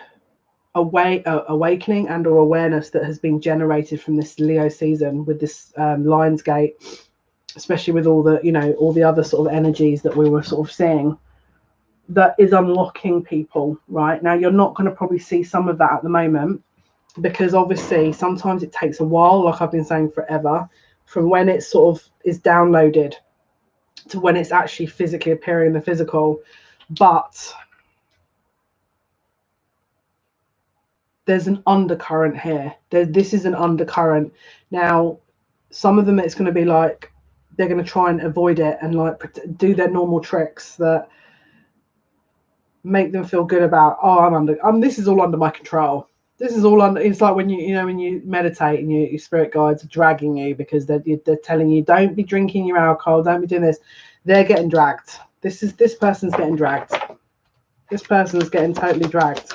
awakening and or awareness that has been generated from this Leo season with this Lionsgate, especially with all the other sort of energies that we were sort of seeing, that is unlocking people right now. You're not going to probably see some of that at the moment, because obviously sometimes it takes a while, like I've been saying forever, from when it sort of is downloaded to when it's actually physically appearing in the physical. But there's an undercurrent here. This is an undercurrent. Now, some of them, it's going to be like they're going to try and avoid it and like do their normal tricks that make them feel good about, oh, this is all under my control. This is all under. It's like when when you meditate and your spirit guides are dragging you because they're telling you, don't be drinking your alcohol, don't be doing this. They're getting dragged. This person's getting dragged. This person's getting totally dragged.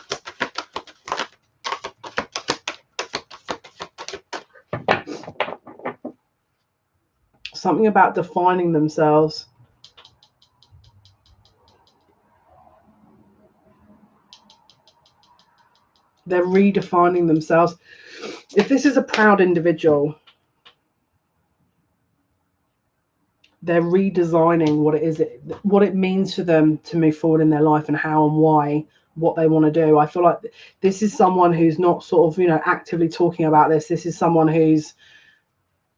Something about defining themselves. They're redefining themselves. If this is a proud individual, they're redesigning what it means for them to move forward in their life and how and why, what they want to do. I feel like this is someone who's not sort of, actively talking about this. This is someone who's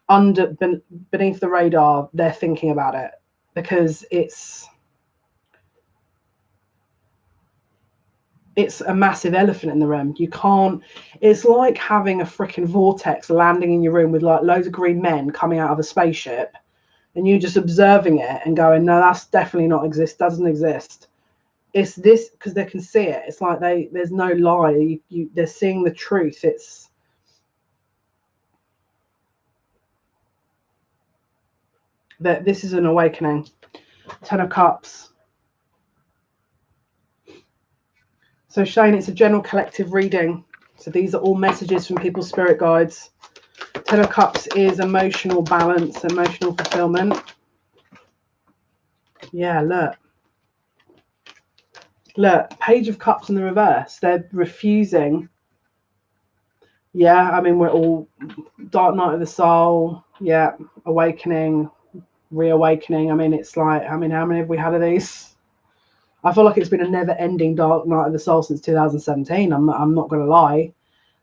beneath the radar. They're thinking about it because it's a massive elephant in the room. You can't. It's like having a freaking vortex landing in your room with like loads of green men coming out of a spaceship, and you just observing it and going, no, that's definitely doesn't exist. It's this, because they can see it. It's like there's no lie. They're seeing the truth. It's that this is an awakening. 10 of Cups. So Shane, it's a general collective reading. So these are all messages from people's spirit guides. 10 of Cups is emotional balance, emotional fulfillment. Yeah, look, Page of Cups in the reverse. They're refusing. Yeah, I mean, we're all dark night of the soul. Yeah, awakening, reawakening. I mean, it's like, how many have we had of these? I feel like it's been a never-ending dark night of the soul since 2017. I'm not going to lie.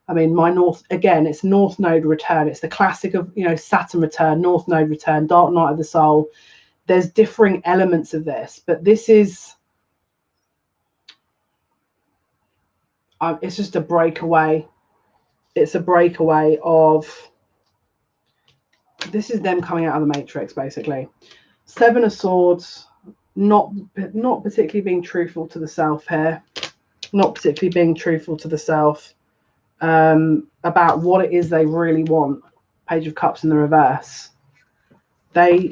I mean, it's North Node return. It's the classic of, Saturn return, North Node return, dark night of the soul. There's differing elements of this, but this is, it's just a breakaway. It's a breakaway of, this is them coming out of the Matrix, basically. 7 of Swords, not particularly being truthful to the self here. Not particularly being truthful to the self about what it is they really want. Page of Cups in the reverse. They're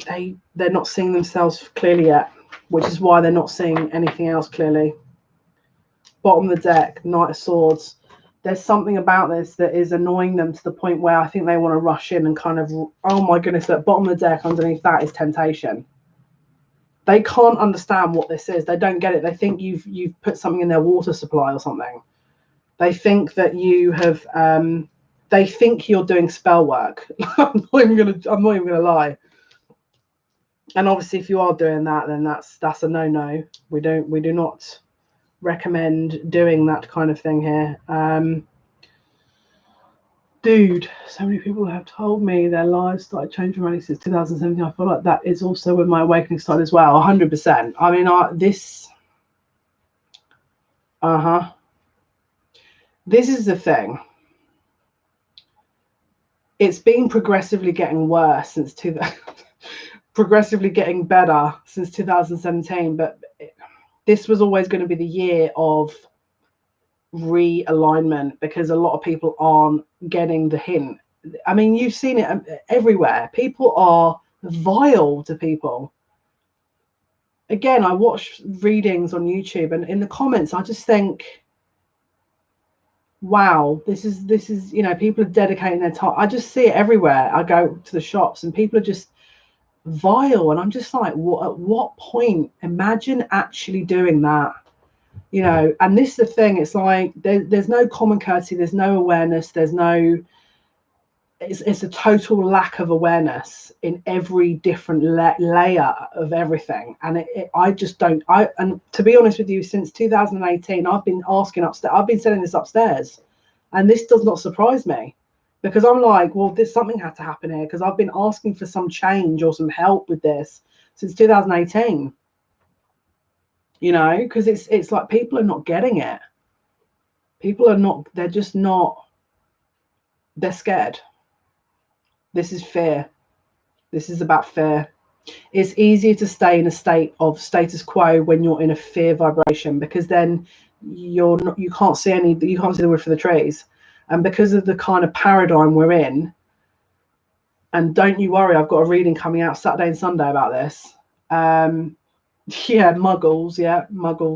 not seeing themselves clearly yet, which is why they're not seeing anything else clearly. Bottom of the deck, Knight of Swords. there's something about this that is annoying them to the point where I think they want to rush in and kind of, oh my goodness, at bottom of the deck underneath that is temptation. They can't understand what this is. They don't get it. They think you've put something in their water supply or something. They think that you have. They think you're doing spell work. I'm not even gonna lie. And obviously, if you are doing that, then that's a no-no. We do not recommend doing that kind of thing here. Dude, so many people have told me their lives started changing running since 2017. I feel like that is also when my awakening started as well. 100%. I mean, this is the thing. It's been progressively getting worse since progressively getting better since 2017. But this was always going to be the year of realignment because a lot of people aren't getting the hint. I mean, you've seen it everywhere. People are vile to people. Again, I watch readings on YouTube, and in the comments, I just think, wow, this is people are dedicating their time. I just see it everywhere. I go to the shops, and people are just vile, and I'm just like, at what point? Imagine actually doing that. And this is the thing, it's like there's no common courtesy, there's no awareness, it's a total lack of awareness in every different layer of everything. And and to be honest with you, since 2018 I've been asking upstairs, I've been selling this upstairs, and this does not surprise me, because I'm like, well, there's something had to happen here, because I've been asking for some change or some help with this since 2018. Because it's like people are not getting it. People are not, they're just not, they're scared. This is fear. This is about fear. It's easier to stay in a state of status quo when you're in a fear vibration, because then you can't see the wood for the trees. And because of the kind of paradigm we're in, and don't you worry, I've got a reading coming out Saturday and Sunday about this. Yeah, muggles,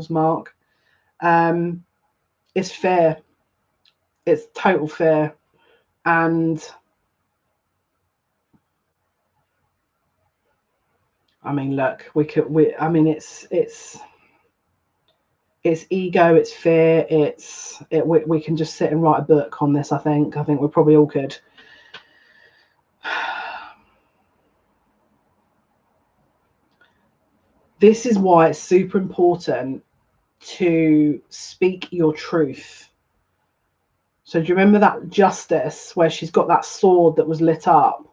Mark. It's fear. It's total fear. And I mean, look, I mean, it's ego, it's fear, we can just sit and write a book on this. I think we probably all could. This is why it's super important to speak your truth. So do you remember that justice where she's got that sword that was lit up?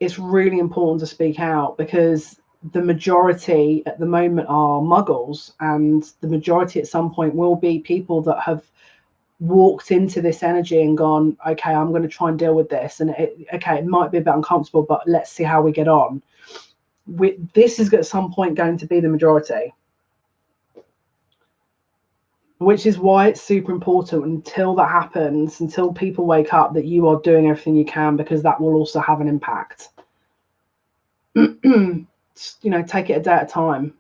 It's really important to speak out, because the majority at the moment are muggles, and the majority at some point will be people that have walked into this energy and gone, okay, I'm going to try and deal with this, and it might be a bit uncomfortable, but let's see how we get on. This is at some point going to be the majority, which is why it's super important, until that happens, until people wake up, that you are doing everything you can, because that will also have an impact. Take it a day at a time.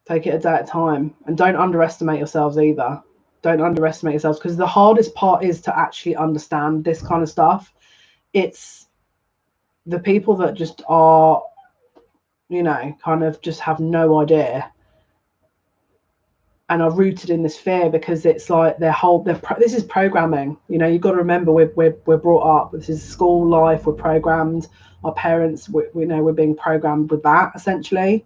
Take it a day at a time, and don't underestimate yourselves either. Don't underestimate yourselves, because the hardest part is to actually understand this kind of stuff. It's the people that just are, kind of just have no idea and are rooted in this fear, because it's like this is programming. You've got to remember, we're brought up, this is school life, we're programmed, our parents, we're being programmed with that, essentially.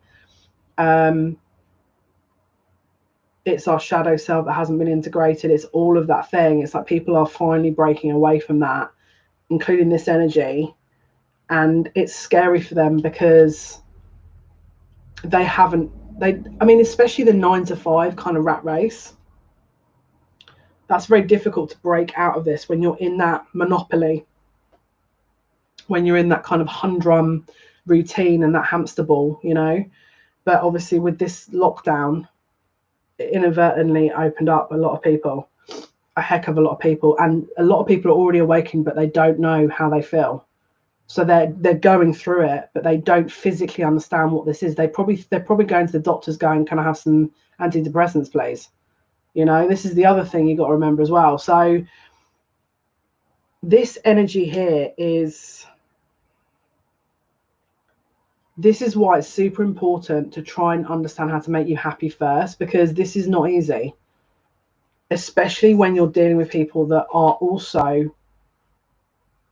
It's our shadow self that hasn't been integrated. It's all of that thing. It's like people are finally breaking away from that, including this energy, and it's scary for them, because especially the 9-to-5 kind of rat race. That's very difficult to break out of this when you're in that monopoly, when you're in that kind of humdrum routine and that hamster ball, But obviously with this lockdown, it inadvertently opened up a lot of people, a heck of a lot of people, and a lot of people are already awakened, but they don't know how they feel. So they're going through it, but they don't physically understand what this is. They're probably going to the doctors going, can I have some antidepressants, please? You know, this is the other thing you got to remember as well. So this energy here is, this is why it's super important to try and understand how to make you happy first, because this is not easy, especially when you're dealing with people that are also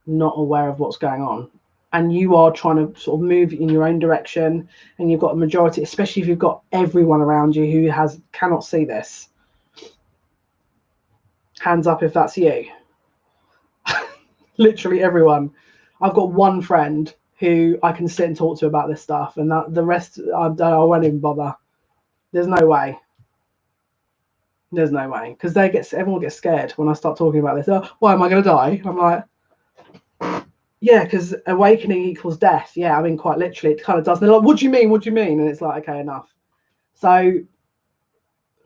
not aware of what's going on, and you are trying to sort of move in your own direction, and you've got a majority, especially if you've got everyone around you who cannot see this. Hands up if that's you. Literally everyone. I've got one friend who I can sit and talk to about this stuff, and that the rest I won't even bother. There's no way. There's no way, because everyone gets scared when I start talking about this. Oh, why am I going to die? I'm like, yeah, because awakening equals death. Yeah, I mean, quite literally, it kind of does. They're like, what do you mean? What do you mean? And it's like, okay, enough. So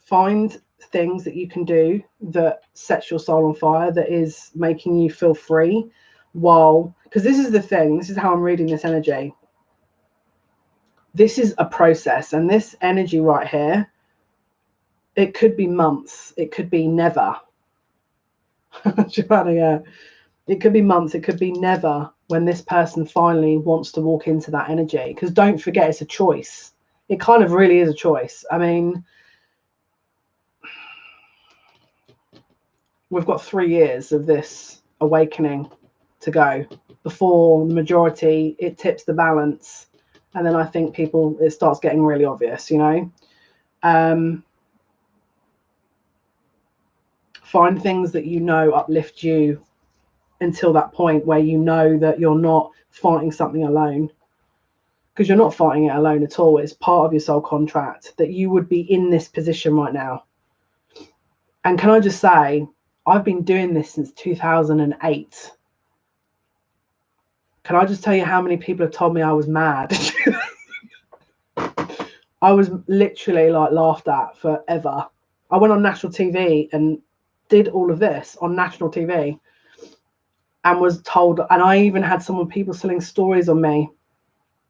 find things that you can do that sets your soul on fire, that is making you feel free, because this is the thing, this is how I'm reading this energy. This is a process, and this energy right here, it could be months, it could be never. It could be months, it could be never, when this person finally wants to walk into that energy. Because don't forget, it's a choice. It kind of really is a choice. I mean, we've got 3 years of this awakening to go before the majority, it tips the balance. And then I think it starts getting really obvious, you know. Find things that you know uplift you until that point where you know that you're not fighting something alone, because you're not fighting it alone at all. It's part of your soul contract that you would be in this position right now. And can I just say, I've been doing this since 2008. Can I just tell you how many people have told me I was mad? I was literally like laughed at forever. I went on national TV and did all of this on national TV, and was told, and I even had people selling stories on me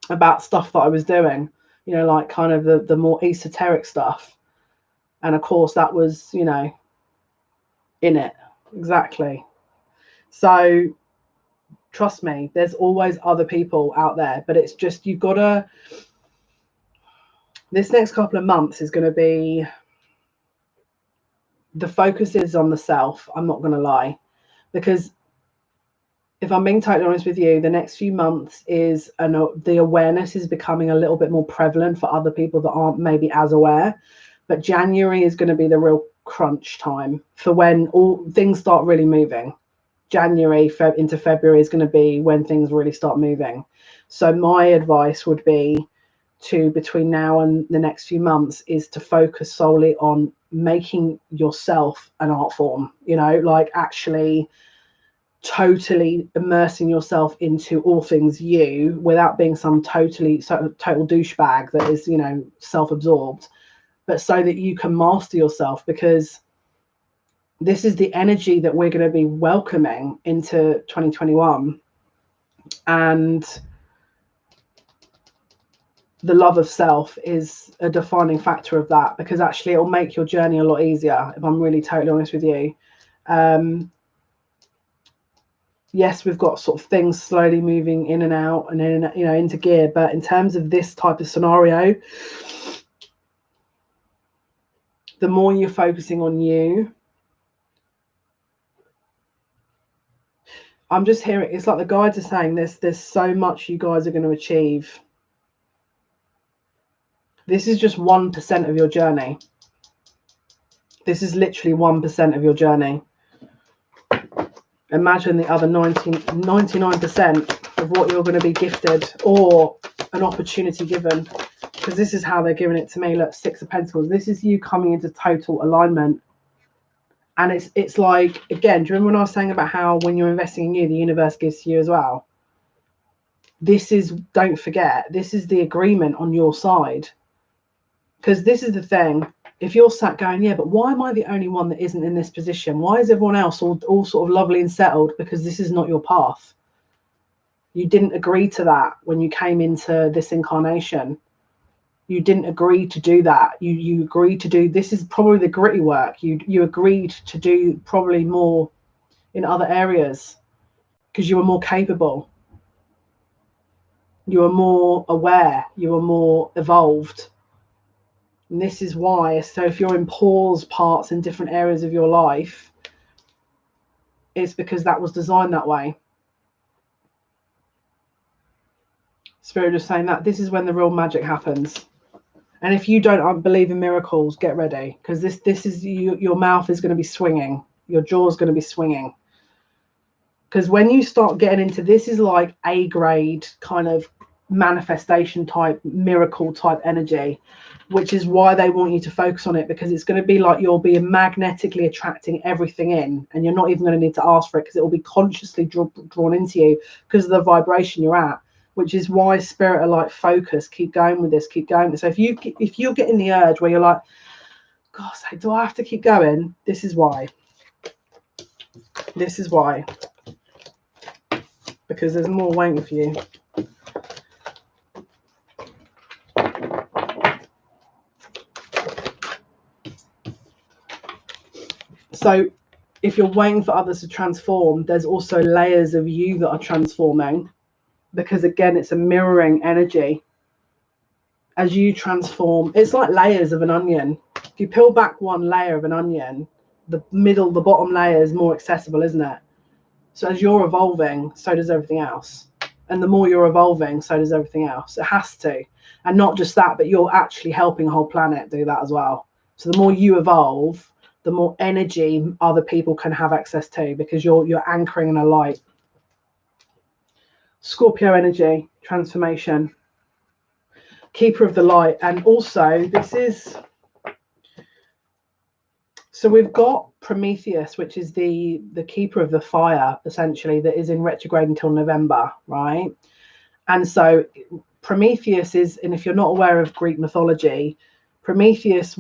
about stuff that I was doing, you know, like kind of the more esoteric stuff. And of course that was, you know, in it. Exactly. So trust me, there's always other people out there, but it's just, you've got to, this next couple of months is going to be, the focus is on the self. I'm not going to lie, because if I'm being totally honest with you, the next few months is, the awareness is becoming a little bit more prevalent for other people that aren't maybe as aware. But January is going to be the real crunch time for when all things start really moving. January into February is going to be when things really start moving. So my advice would be to, between now and the next few months, is to focus solely on making yourself an art form, you know, like actually totally immersing yourself into all things you, without being some total douchebag that is, you know, self-absorbed, but so that you can master yourself, because this is the energy that we're going to be welcoming into 2021. And the love of self is a defining factor of that, because actually it will make your journey a lot easier, if I'm really totally honest with you. Yes, we've got sort of things slowly moving in and out and in, you know, into gear, but in terms of this type of scenario, the more you're focusing on you, I'm just hearing, it's like the guides are saying there's so much you guys are going to achieve. This is just 1% of your journey. This is literally 1% of your journey. Imagine the other 99% of what you're going to be gifted, or an opportunity given, because this is how they're giving it to me. Look, 6 of Pentacles. This is you coming into total alignment. And it's like, again, do you remember when I was saying about how when you're investing in you, the universe gives to you as well? This is, don't forget, this is the agreement on your side. Because this is the thing, if you're sat going, yeah, but why am I the only one that isn't in this position? Why is everyone else all sort of lovely and settled? Because this is not your path. You didn't agree to that when you came into this incarnation. You didn't agree to do that. You agreed to do, this is probably the gritty work. You agreed to do probably more in other areas because you were more capable. You were more aware. You were more evolved. And this is why, so if you're in pause parts in different areas of your life, it's because that was designed that way. Spirit is saying that this is when the real magic happens. And if you don't believe in miracles, get ready, because this is your mouth is going to be swinging, your jaw is going to be swinging. Because when you start getting into this, is like A grade kind of manifestation type, miracle type energy, which is why they want you to focus on it, because it's going to be like you'll be magnetically attracting everything in, and you're not even going to need to ask for it, because it will be consciously drawn into you because of the vibration you're at. Which is why Spirit are like, focus, keep going with this, keep going. So if you're getting the urge where you're like, God, do I have to keep going? This is why. This is why. Because there's more waiting for you. So if you're waiting for others to transform, there's also layers of you that are transforming. Because again, it's a mirroring energy. As you transform, it's like layers of an onion. If you peel back one layer of an onion, the bottom layer is more accessible, isn't it? So as you're evolving, so does everything else. And the more you're evolving, so does everything else. It has to. And not just that, but you're actually helping the whole planet do that as well. So the more you evolve, the more energy other people can have access to, because you're anchoring in a light. Scorpio energy, transformation. Keeper of the light. And also this is, so we've got Prometheus, which is the keeper of the fire, essentially, that is in retrograde until November, right? And so Prometheus is, and if you're not aware of Greek mythology, Prometheus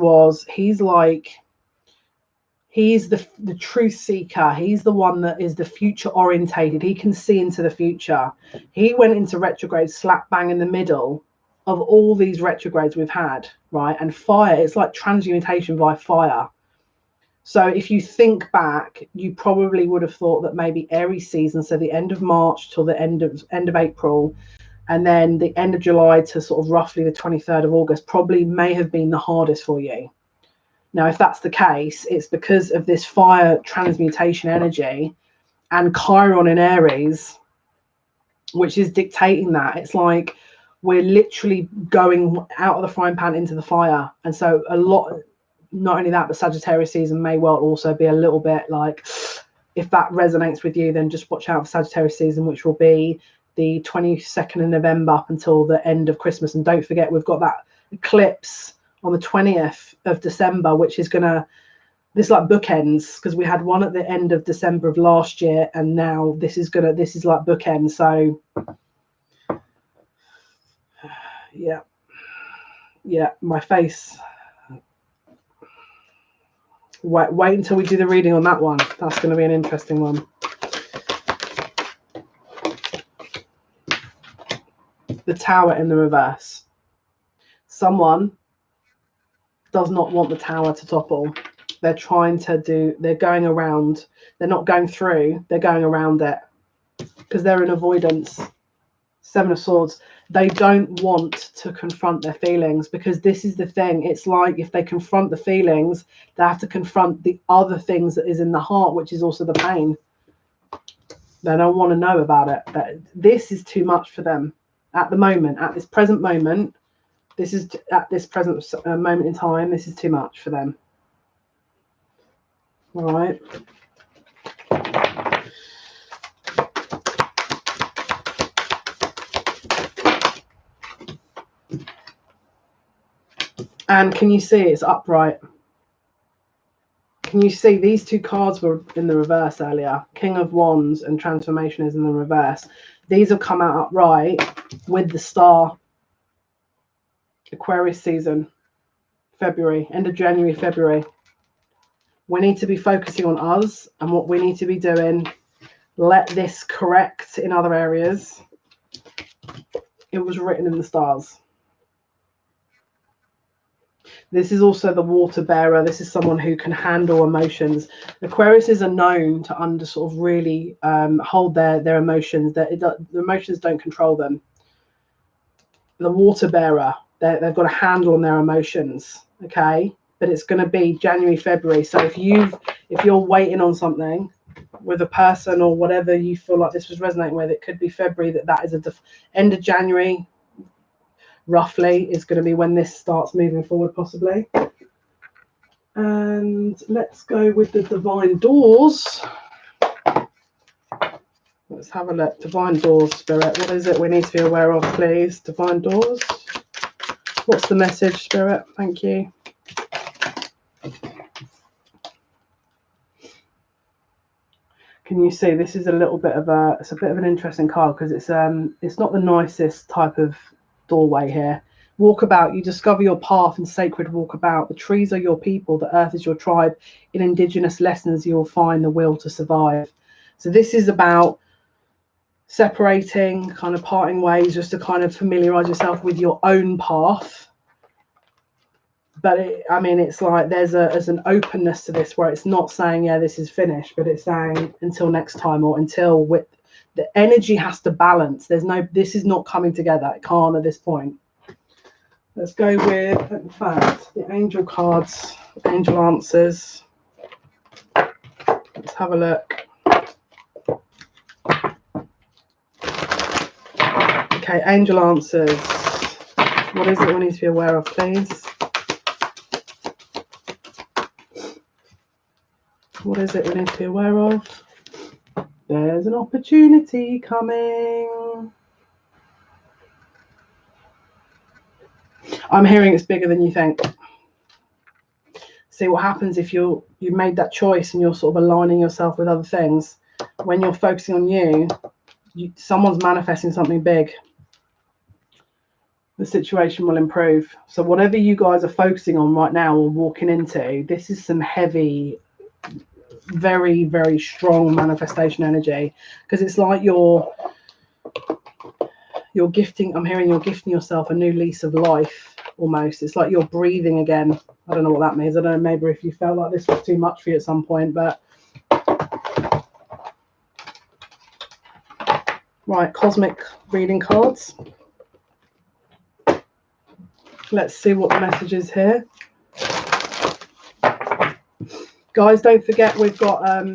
he's the truth seeker. He's the one that is the future orientated. He can see into the future. He went into retrograde slap bang in the middle of all these retrogrades we've had, right? And fire, it's like transmutation by fire. So if you think back, you probably would have thought that maybe Aries season, so the end of March till the end of April, and then the end of July to sort of roughly the 23rd of August, probably may have been the hardest for you. Now, if that's the case, it's because of this fire transmutation energy and Chiron in Aries, which is dictating that. It's like we're literally going out of the frying pan into the fire. And so a lot, not only that, but Sagittarius season may well also be a little bit like, if that resonates with you, then just watch out for Sagittarius season, which will be the 22nd of November up until the end of Christmas. And don't forget, we've got that eclipse on the 20th of December, which is this like bookends, because we had one at the end of December of last year, and now this is like bookends. So yeah, my face. Wait until we do the reading on that one. That's going to be an interesting one. The Tower in the reverse. Someone does not want the Tower to topple. They're going around. They're not going through, they're going around it, because they're in avoidance. Seven of Swords. They don't want to confront their feelings, because this is the thing. It's like if they confront the feelings, they have to confront the other things that is in the heart, which is also the pain. They don't want to know about it. This is too much for them at the moment, at this present moment. At this present moment in time, this is too much for them. All right. And can you see it's upright? Can you see these two cards were in the reverse earlier? King of Wands and Transformation is in the reverse. These have come out upright with the star. Aquarius season, February, end of January, February. We need to be focusing on us and what we need to be doing. Let this correct in other areas. It was written in the stars. This is also the water bearer. This is someone who can handle emotions. Aquariuses are known to sort of really hold their emotions. The emotions don't control them. The water bearer, they've got a handle on their emotions. Okay, but it's going to be January, February. So if you're waiting on something with a person or whatever you feel like this was resonating with, it could be February. That is end of January. Roughly is going to be when this starts moving forward, possibly. And let's go with the divine doors. Let's have a look. Divine doors, Spirit. What is it we need to be aware of, please? Divine doors. What's the message, Spirit? Thank you. Can you see this is a little bit of it's a bit of an interesting card because it's not the nicest type of doorway here. Walkabout, you discover your path and sacred walkabout. The trees are your people, the earth is your tribe. In indigenous lessons, you'll find the will to survive. So this is about separating, kind of parting ways, just to kind of familiarize yourself with your own path. But it's like there's an openness to this where it's not saying, yeah, this is finished, but it's saying until next time, or until the energy has to balance. This is not coming together. It can't at this point. Let's go with, in fact, the angel cards, angel answers. Let's have a look. Okay, angel answers. What is it we need to be aware of, please? What is it we need to be aware of? There's an opportunity coming. I'm hearing it's bigger than you think. See what happens if you made that choice and you're sort of aligning yourself with other things. When you're focusing on you, someone's manifesting something big. The situation will improve. So whatever you guys are focusing on right now or walking into, this is some heavy, very, very strong manifestation energy, because it's like you're gifting, I'm hearing you're gifting yourself a new lease of life almost. It's like you're breathing again. I don't know what that means. I don't know, maybe if you felt like this was too much for you at some point, but right, cosmic reading cards. Let's see what the message is here. Guys, don't forget we've got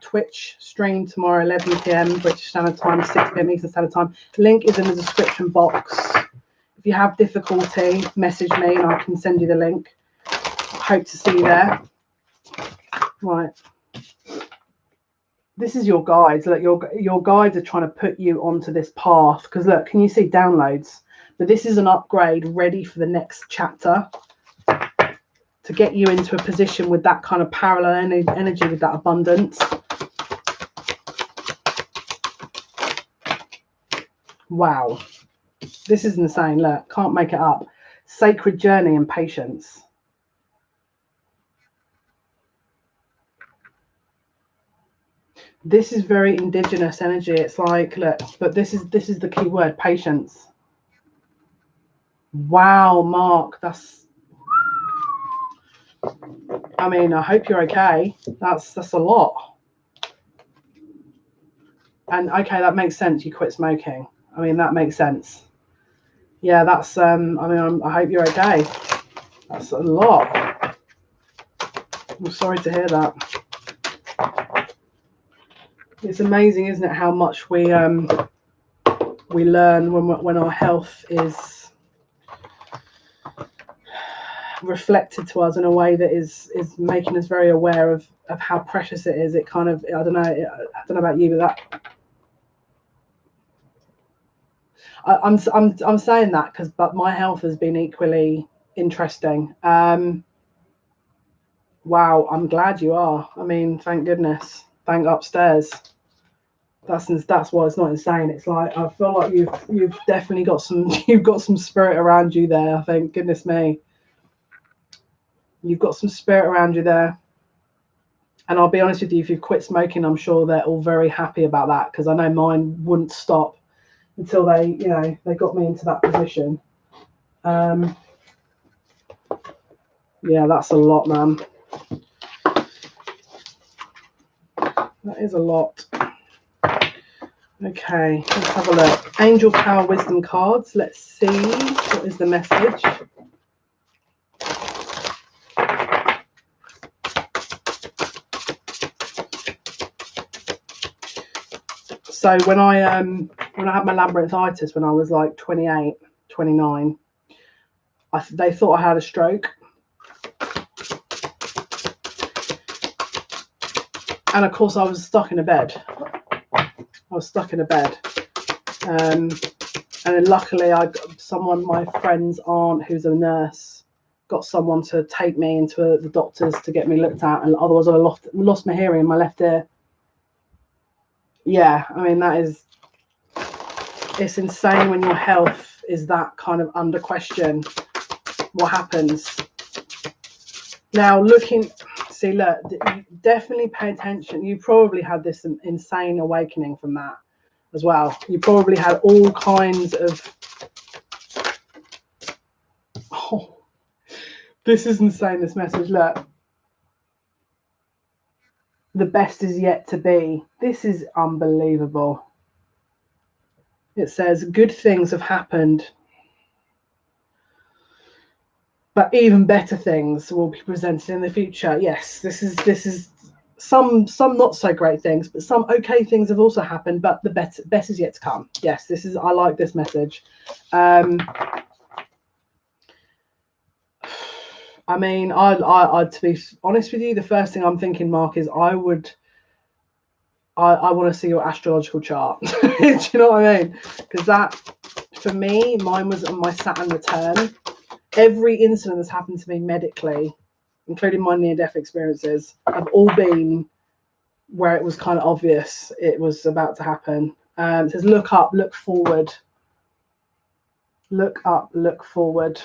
Twitch stream tomorrow, 11 p.m. British Standard Time, 6 p.m. Eastern Standard Time. Link is in the description box. If you have difficulty, message me and I can send you the link. Hope to see you there. Right. This is your guides. Look, your guides are trying to put you onto this path. Because look, can you see downloads? But this is an upgrade ready for the next chapter, to get you into a position with that kind of parallel energy, with that abundance. Wow. This is insane. Look, can't make it up. Sacred journey and patience. This is very indigenous energy. It's like, look, but this is the key word, patience. Wow, Mark, that's, I mean, I hope you're okay. That's a lot. And okay, that makes sense. You quit smoking. I mean, that makes sense. Yeah, that's I mean, I hope you're okay. That's a lot. I'm sorry to hear that. It's amazing, isn't it, how much we learn when our health is reflected to us in a way that is making us very aware of how precious it is. It kind of, I don't know about you, but that I'm saying that but my health has been equally interesting. Wow, I'm glad you are. I mean, thank goodness. Thank upstairs. That's why it's not insane. It's like I feel like you've definitely got some spirit around you there. I think, goodness me, you've got some spirit around you there. And I'll be honest with you, if you've quit smoking, I'm sure they're all very happy about that, because I know mine wouldn't stop until they got me into that position. Yeah, that's a lot, man. That is a lot. Okay, let's have a look. Angel Power Wisdom cards. Let's see. What is the message? So when I had my labyrinthitis when I was like 28, 29, they thought I had a stroke. And of course I was stuck in a bed. And then luckily my friend's aunt, who's a nurse, got someone to take me into the doctors to get me looked at, and otherwise I lost my hearing in my left ear. Yeah, I mean, it's insane when your health is that kind of under question. What happens? Now see, look, definitely pay attention. You probably had this insane awakening from that as well. You probably had all kinds of, oh, this is insane, this message. Look, the best is yet to be. This is unbelievable. It says good things have happened, but even better things will be presented in the future. Yes, this is some not so great things, but some okay things have also happened, but the best is yet to come. Yes, I like this message. I mean, I to be honest with you, the first thing I'm thinking, Mark, is I want to see your astrological chart. Do you know what I mean? Because that, for me, mine was on my Saturn return. Every incident that's happened to me medically, including my near-death experiences, have all been where it was kind of obvious it was about to happen. It says, look up, look forward. Look up, look forward.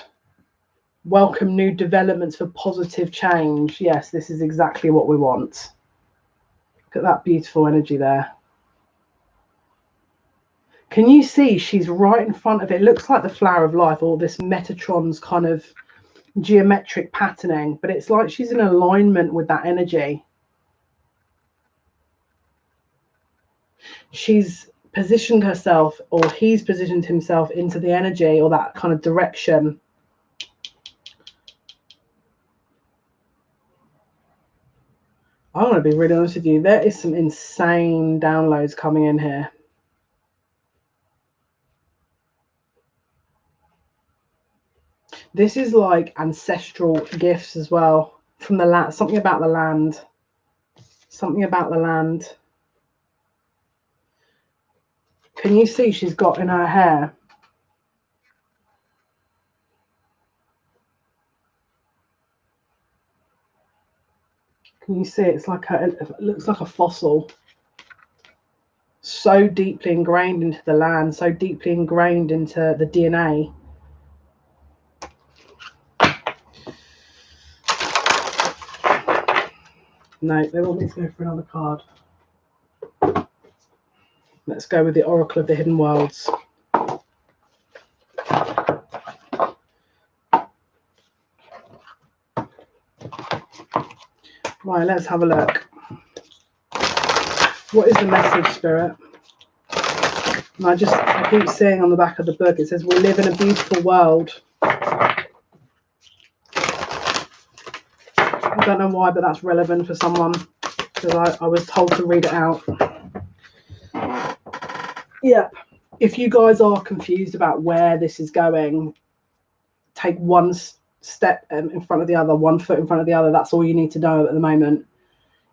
Welcome new developments for positive change. Yes, this is exactly what we want. Look at that beautiful energy there. Can you see she's right in front of it? It looks like the flower of life, or this Metatron's kind of geometric patterning, but it's like she's in alignment with that energy. She's positioned herself, or he's positioned himself into the energy or that kind of direction. I want to be really honest with you, there is some insane downloads coming in here. This is like ancestral gifts as well from the land. Something about the land. Something about the land. Can you see she's got in her hair? Can you see it's like it looks like a fossil. So deeply ingrained into the land, so deeply ingrained into the DNA. No, they want me to go for another card. Let's go with the Oracle of the Hidden Worlds. Right, let's have a look. What is the message, Spirit? And I keep seeing on the back of the book, it says, we live in a beautiful world. I don't know why, but that's relevant for someone, because I was told to read it out. Yeah, if you guys are confused about where this is going, take one step in front of the other, 1 foot in front of the other. That's all you need to know at the moment.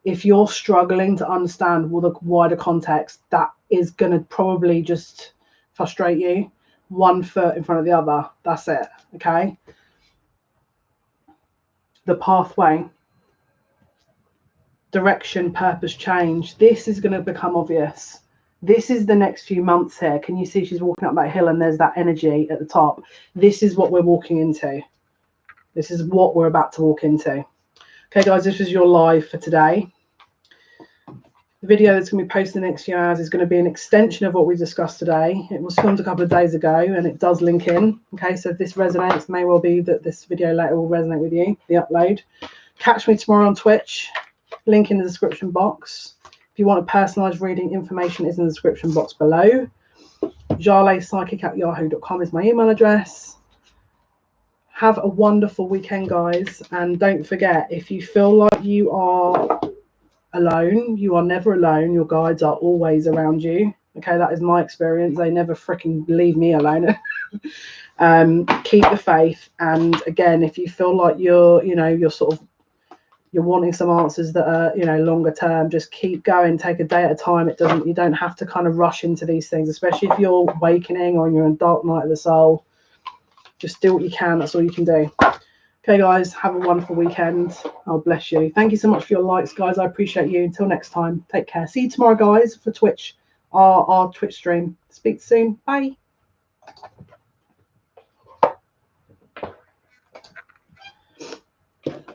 If you're struggling to understand the wider context, that is going to probably just frustrate you. 1 foot in front of the other. That's it. Okay. The pathway, direction, purpose, change. This is going to become obvious. This is the next few months here. Can you see she's walking up that hill and there's that energy at the top? This is what we're walking into. This is what we're about to walk into. Okay, guys, this is your live for today. The video that's going to be posted in the next few hours is going to be an extension of what we discussed today. It was filmed a couple of days ago and it does link in. Okay, so if this resonates, it may well be that this video later will resonate with you, the upload. Catch me tomorrow on Twitch, link in the description box. If you want a personalised reading, information is in the description box below. JalePsychic@yahoo.com is my email address. Have a wonderful weekend, guys. And don't forget, if you feel like you are alone, you are never alone. Your guides are always around you. Okay, that is my experience. They never freaking leave me alone. Keep the faith. And again, if you feel like you're wanting some answers that are, longer term, just keep going. Take a day at a time. You don't have to kind of rush into these things, especially if you're awakening or you're in dark night of the soul. Just do what you can. That's all you can do. Okay, guys, have a wonderful weekend. Oh, bless you. Thank you so much for your likes, guys. I appreciate you. Until next time, take care. See you tomorrow, guys, for Twitch, our Twitch stream. Speak soon. Bye.